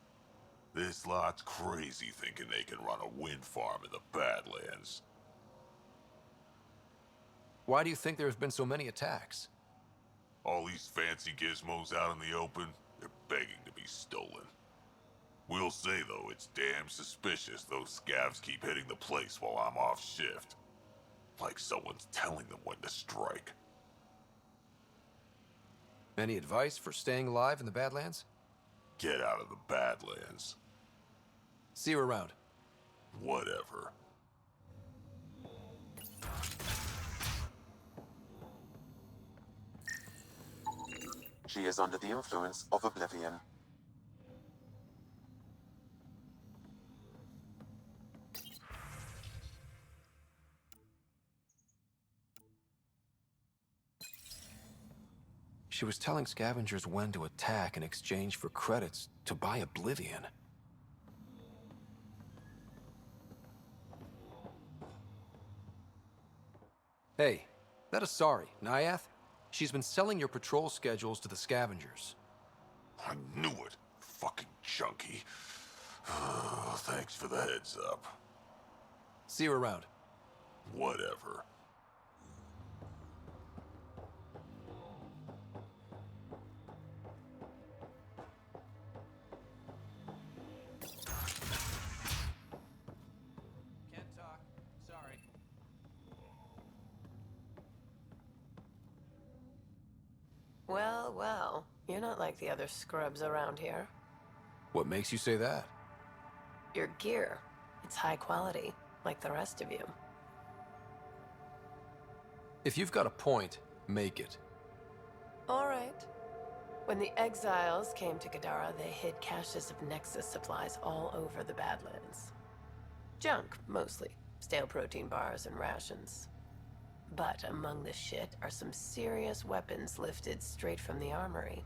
This lot's crazy thinking they can run a wind farm in the Badlands. Why do you think there have been so many attacks? All these fancy gizmos out in the open, they're begging to be stolen. We'll say, though, it's damn suspicious those scavs keep hitting the place while I'm off shift. Like someone's telling them when to strike. Any advice for staying alive in the Badlands? Get out of the Badlands. See you around. Whatever. She is under the influence of oblivion. She was telling scavengers when to attack in exchange for credits to buy oblivion. Hey, that Asari, Nyath? She's been selling your patrol schedules to the scavengers. I knew it. Fucking junkie. Thanks for the heads up. See you around. Whatever. Can't talk. Sorry. Well, well. You're not like the other scrubs around here. What makes you say that? Your gear. It's high quality, like the rest of you. If you've got a point, make it. All right. When the exiles came to Kadara, they hid caches of Nexus supplies all over the Badlands. Junk, mostly. Stale protein bars and rations. But among the shit are some serious weapons lifted straight from the armory.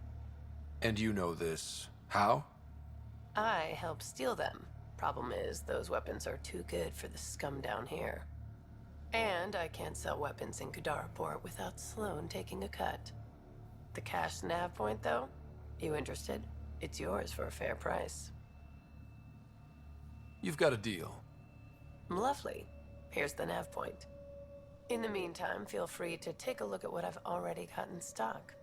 And you know this. How? I helped steal them. Problem is, those weapons are too good for the scum down here. And I can't sell weapons in Kadaraport without Sloan taking a cut. The cash nav point, though? You interested? It's yours for a fair price. You've got a deal. Lovely. Here's the nav point. In the meantime, feel free to take a look at what I've already got in stock.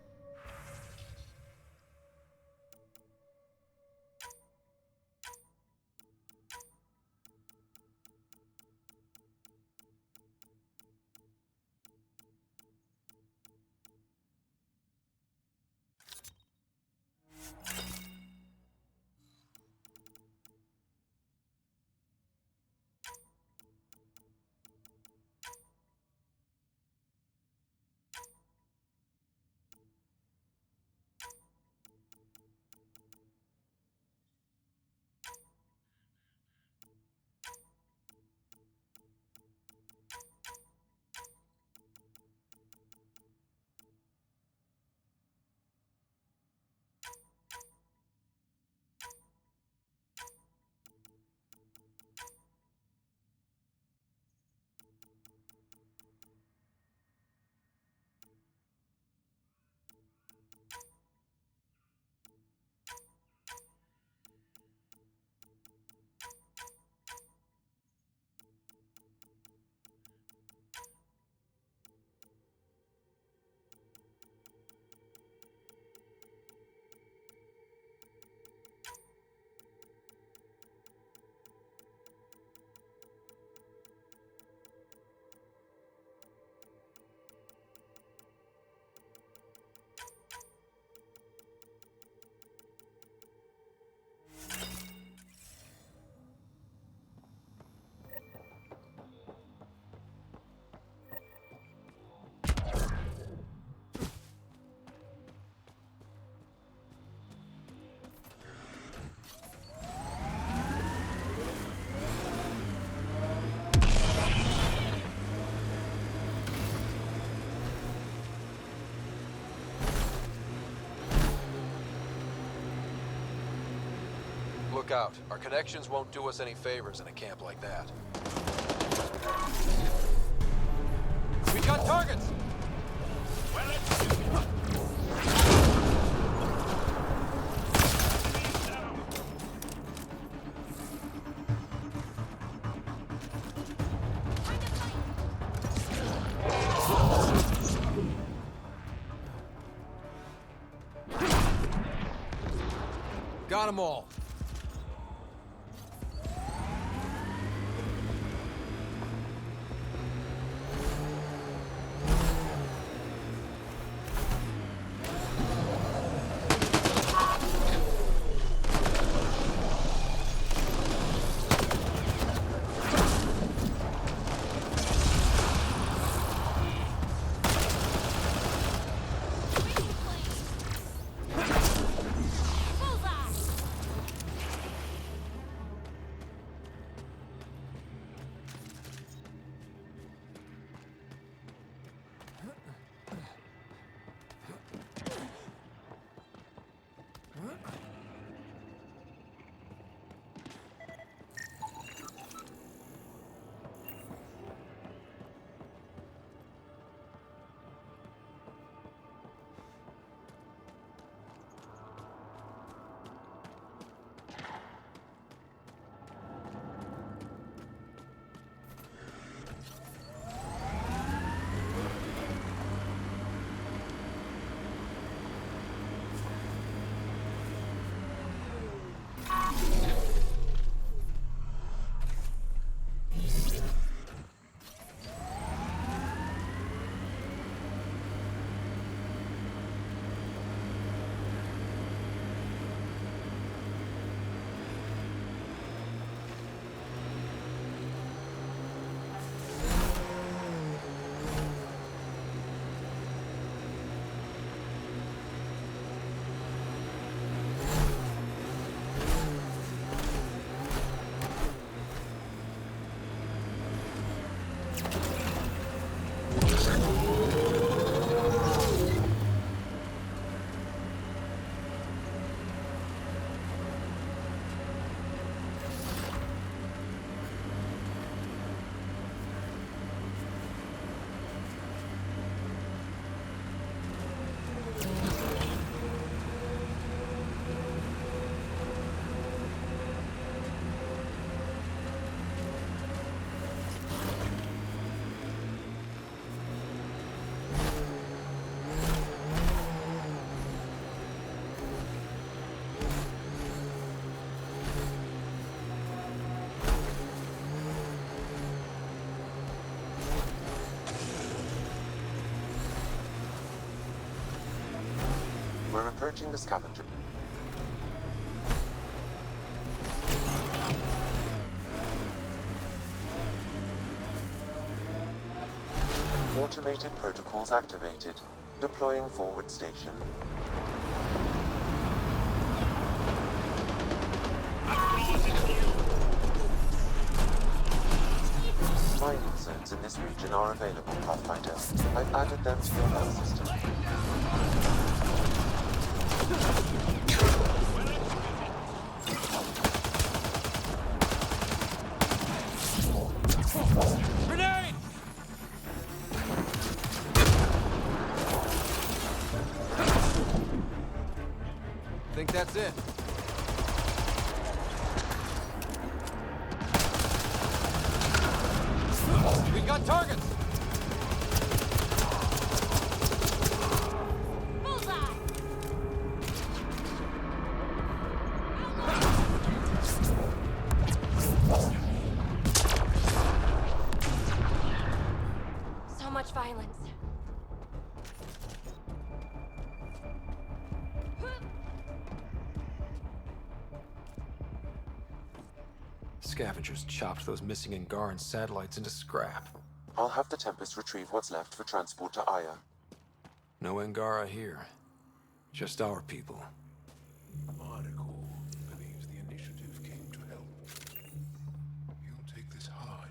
Look out. Our connections won't do us any favors in a camp like that. We got targets! Got them all. We're approaching the scavenger. Automated protocols activated. Deploying forward station. Mining zones in this region are available, Pathfinder. I've added them to your health system. Grenade! Think that's it. We got targets! So much violence. Scavengers chopped those missing Angaran satellites into scrap. I'll have the Tempest retrieve what's left for transport to Aya. No Angara here. Just our people. Article believes the initiative came to help. You'll take this hard.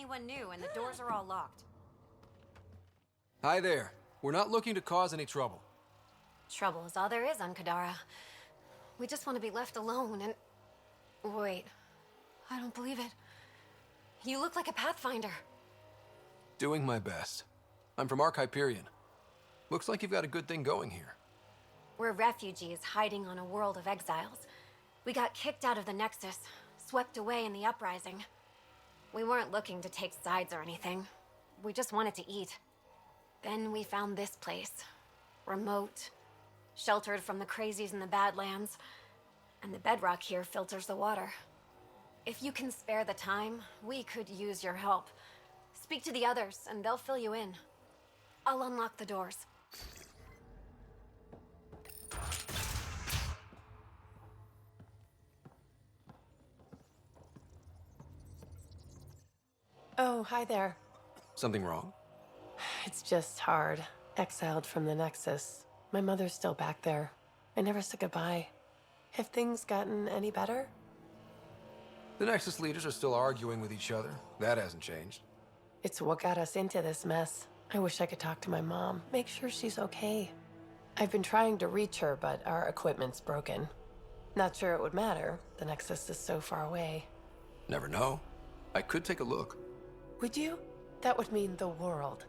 one new, and the doors are all locked. Hi there. We're not looking to cause any trouble. Trouble is all there is on Kadara. We just want to be left alone and... Wait. I don't believe it. You look like a Pathfinder. Doing my best. I'm from Hyperion. Looks like you've got a good thing going here. We're refugees hiding on a world of exiles. We got kicked out of the Nexus, swept away in the uprising. We weren't looking to take sides or anything. We just wanted to eat. Then we found this place. Remote. Sheltered from the crazies in the Badlands. And the bedrock here filters the water. If you can spare the time, we could use your help. Speak to the others, and they'll fill you in. I'll unlock the doors. Oh, hi there. Something wrong? It's just hard. Exiled from the Nexus. My mother's still back there. I never said goodbye. Have things gotten any better? The Nexus leaders are still arguing with each other. That hasn't changed. It's what got us into this mess. I wish I could talk to my mom, make sure she's okay. I've been trying to reach her, but our equipment's broken. Not sure it would matter. The Nexus is so far away. Never know. I could take a look. Would you? That would mean the world.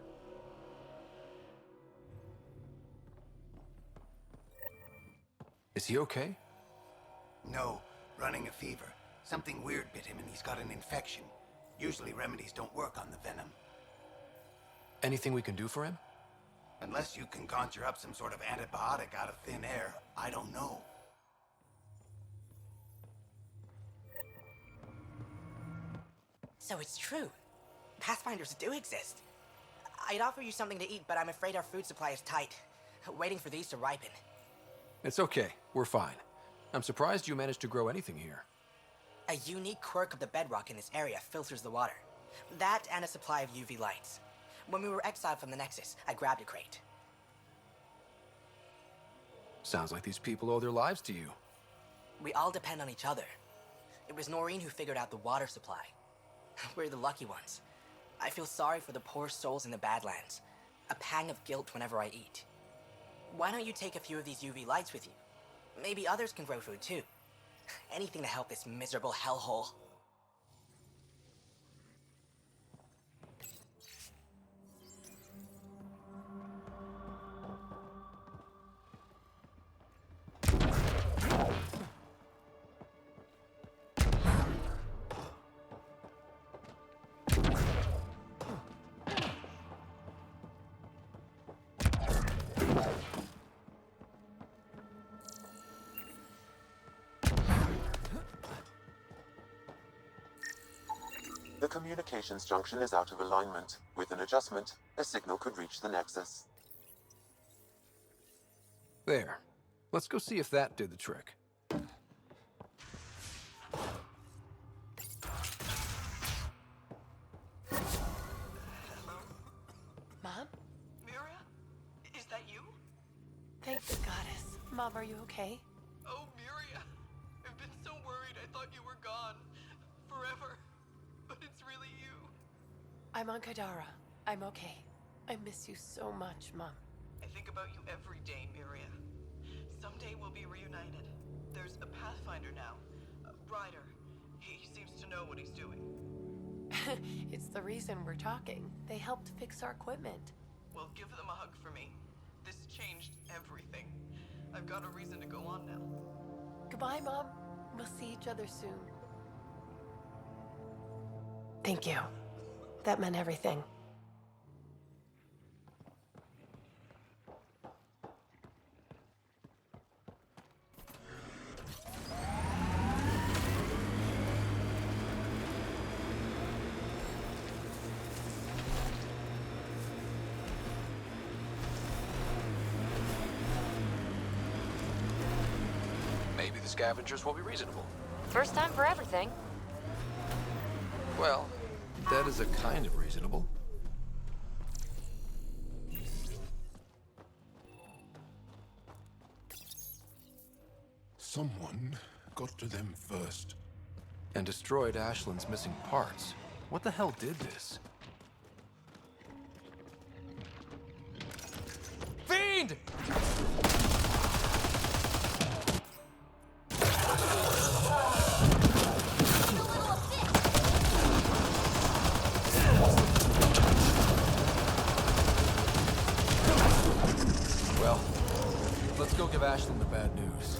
Is he okay? No, running a fever. Something weird bit him and he's got an infection. Usually remedies don't work on the venom. Anything we can do for him? Unless you can conjure up some sort of antibiotic out of thin air, I don't know. So it's true. Pathfinders do exist. I'd offer you something to eat, but I'm afraid our food supply is tight. Waiting for these to ripen. It's okay. We're fine. I'm surprised you managed to grow anything here. A unique quirk of the bedrock in this area filters the water. That and a supply of UV lights. When we were exiled from the Nexus, I grabbed a crate. Sounds like these people owe their lives to you. We all depend on each other. It was Noreen who figured out the water supply. We're the lucky ones. I feel sorry for the poor souls in the Badlands. A pang of guilt whenever I eat. Why don't you take a few of these UV lights with you? Maybe others can grow food too. Anything to help this miserable hellhole. The communications junction is out of alignment. With an adjustment, a signal could reach the Nexus. There. Let's go see if that did the trick. Mom? Miria? Is that you? Thank the goddess. Mom, are you okay? Oh, Miria. I've been so worried I thought you were gone. Forever. But it's really you. I'm on Kadara. I'm okay. I miss you so much, Mom. I think about you every day, Miria. Someday we'll be reunited. There's a Pathfinder now. Ryder. He seems to know what he's doing. It's the reason we're talking. They helped fix our equipment. Well, give them a hug for me. This changed everything. I've got a reason to go on now. Goodbye, Mom. We'll see each other soon. Thank you. That meant everything. Maybe the scavengers will be reasonable. First time for everything. Well, that is a kind of reasonable. Someone got to them first. And destroyed Ashland's missing parts. What the hell did this? Fiend! Well, let's go give Ashlyn the bad news.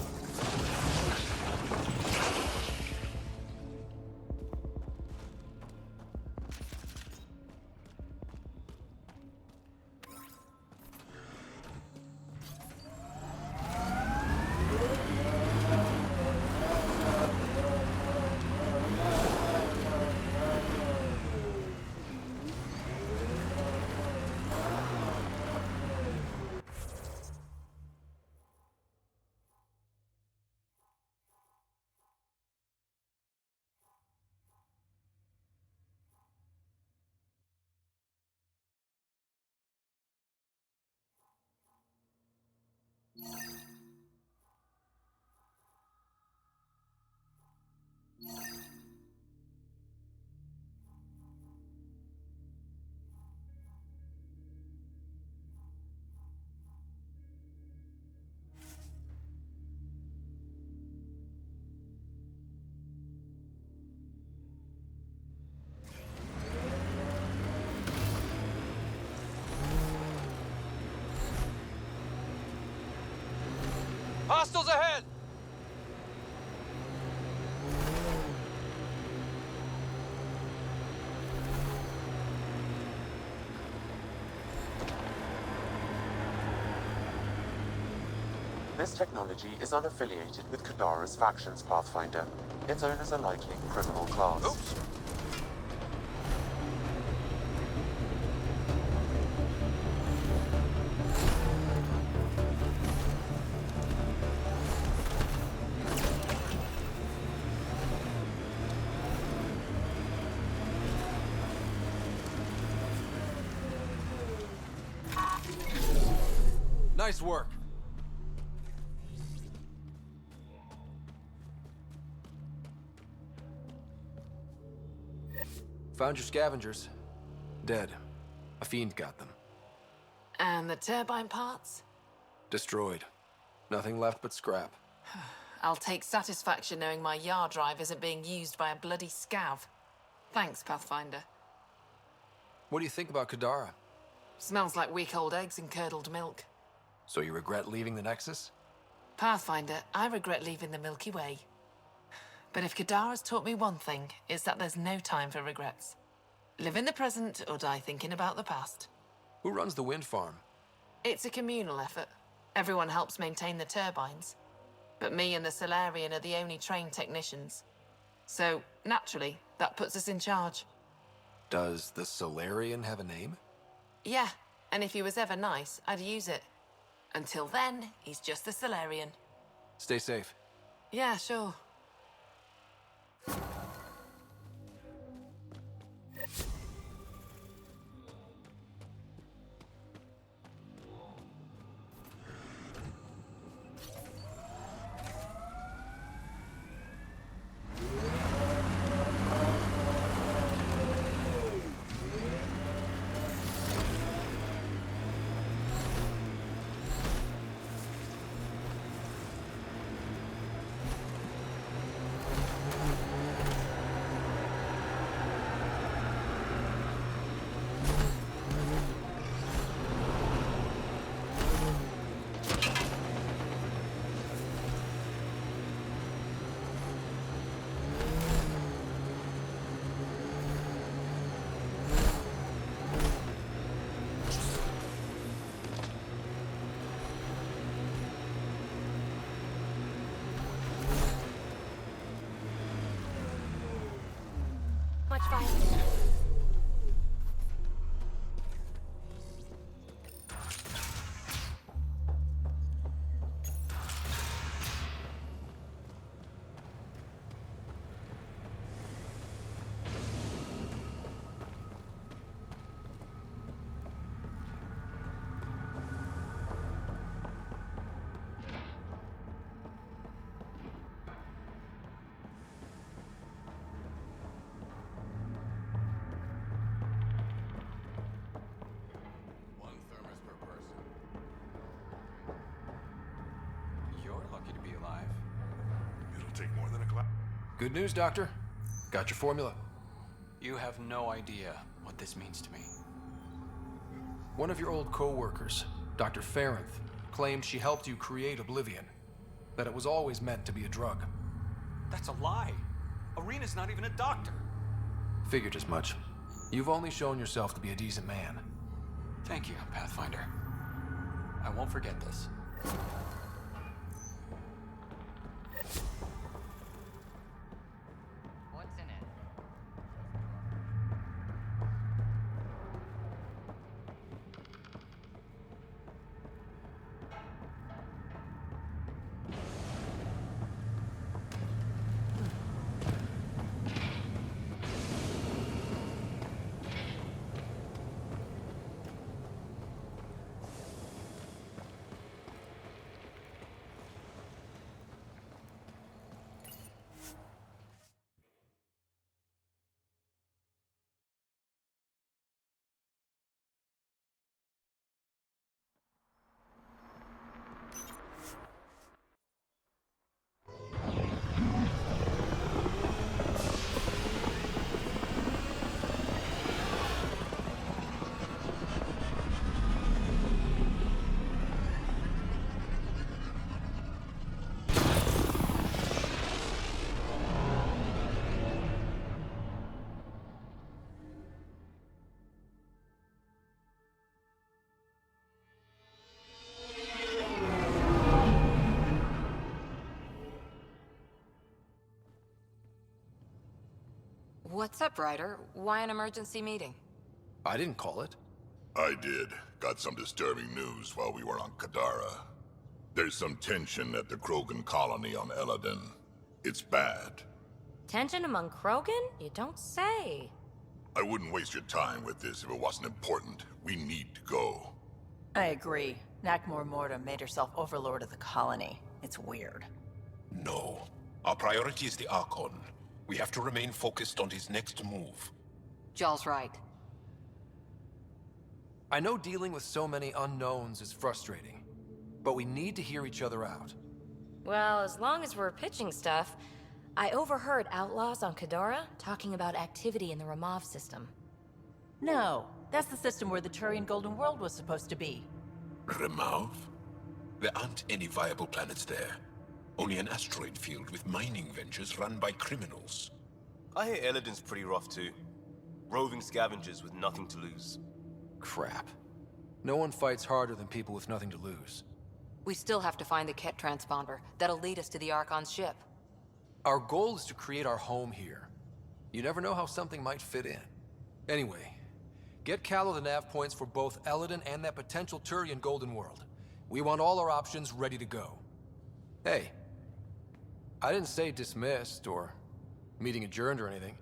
Hostiles ahead! This technology is unaffiliated with Kadara's factions, Pathfinder. Its owners are likely criminal class. Oops. Nice work. Found your scavengers. Dead. A fiend got them. And the turbine parts? Destroyed. Nothing left but scrap. I'll take satisfaction knowing my yard drive isn't being used by a bloody scav. Thanks, Pathfinder. What do you think about Kadara? Smells like week-old eggs and curdled milk. So you regret leaving the Nexus? Pathfinder, I regret leaving the Milky Way. But if Kadara's taught me one thing, it's that there's no time for regrets. Live in the present or die thinking about the past. Who runs the wind farm? It's a communal effort. Everyone helps maintain the turbines. But me and the Solarian are the only trained technicians. So, naturally, that puts us in charge. Does the Solarian have a name? Yeah, and if he was ever nice, I'd use it. Until then, he's just the Solarian. Stay safe. Yeah, sure. Much violence. lucky to be alive. It'll take more than a clap. Good news, Doctor. Got your formula. You have no idea what this means to me. One of your old co-workers, Dr. Farrenth, claimed she helped you create Oblivion. That it was always meant to be a drug. That's a lie. Arena's not even a doctor. Figured as much. You've only shown yourself to be a decent man. Thank you, Pathfinder. I won't forget this. What's in it? What's up, Ryder? Why an emergency meeting? I didn't call it. I did. Got some disturbing news while we were on Kadara. There's some tension at the Krogan colony on Eladin. It's bad. Tension among Krogan? You don't say. I wouldn't waste your time with this if it wasn't important. We need to go. I agree. Nakmor Morta made herself overlord of the colony. It's weird. No. Our priority is the Archon. We have to remain focused on his next move. Jall's right. I know dealing with so many unknowns is frustrating, but we need to hear each other out. Well, as long as we're pitching stuff, I overheard outlaws on Kadara talking about activity in the Ramov system. No, that's the system where the Turian Golden World was supposed to be. Remav? There aren't any viable planets there. Only an asteroid field with mining ventures run by criminals. I hear Eladin's pretty rough too. Roving scavengers with nothing to lose. Crap. No one fights harder than people with nothing to lose. We still have to find the Ket transponder. That'll lead us to the Archon's ship. Our goal is to create our home here. You never know how something might fit in. Anyway, get Callow the nav points for both Eladin and that potential Turian Golden World. We want all our options ready to go. Hey, I didn't say dismissed or meeting adjourned or anything.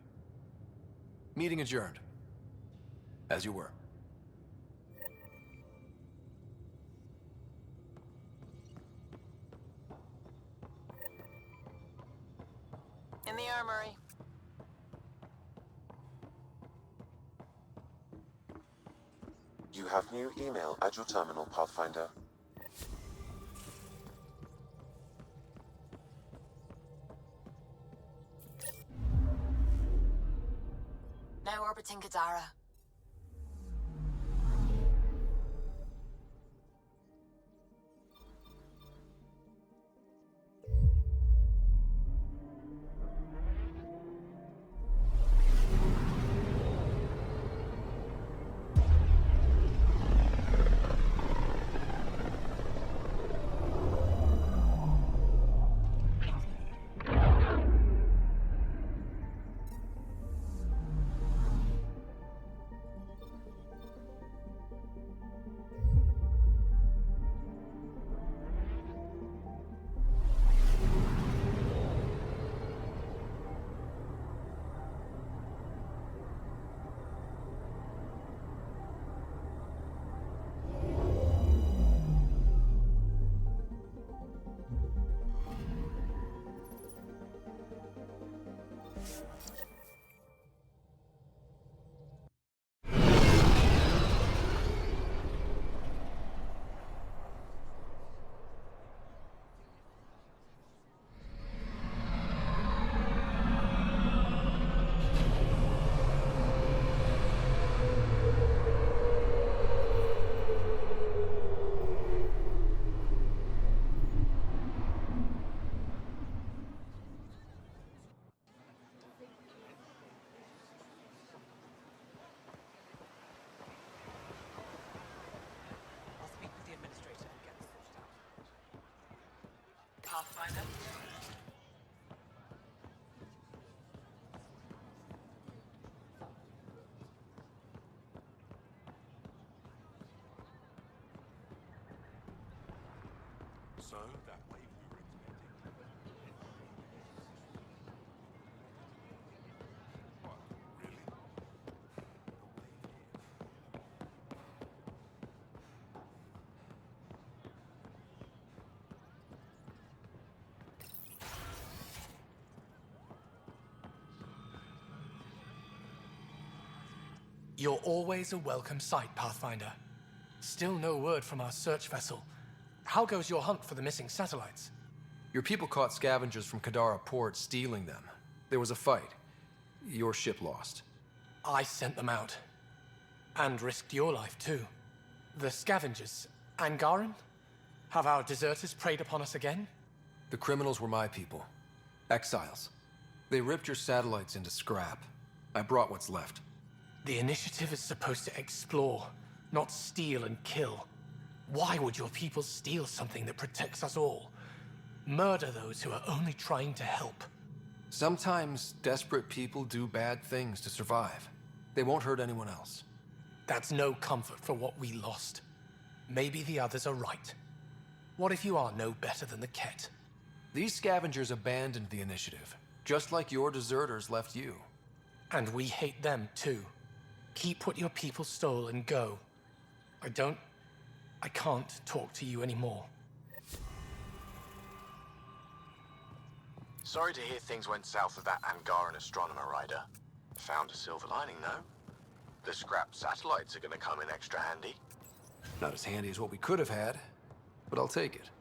Meeting adjourned. As you were. In the armory. You have new email at your terminal, Pathfinder. Now orbiting Kadara. Pathfinder. So, that way we were expecting. What, really? You're always a welcome sight, Pathfinder. Still no word from our search vessel. How goes your hunt for the missing satellites? Your people caught scavengers from Kadara port stealing them. There was a fight. Your ship lost. I sent them out. And risked your life, too. The scavengers, Angaran? Have our deserters preyed upon us again? The criminals were my people. Exiles. They ripped your satellites into scrap. I brought what's left. The initiative is supposed to explore, not steal and kill. Why would your people steal something that protects us all? Murder those who are only trying to help. Sometimes desperate people do bad things to survive. They won't hurt anyone else. That's no comfort for what we lost. Maybe the others are right. What if you are no better than the Ket? These scavengers abandoned the initiative, just like your deserters left you. And we hate them too. Keep what your people stole and go. I can't talk to you anymore. Sorry to hear things went south with that Angaran astronomer rider. Found a silver lining, though. The scrap satellites are gonna come in extra handy. Not as handy as what we could have had, but I'll take it.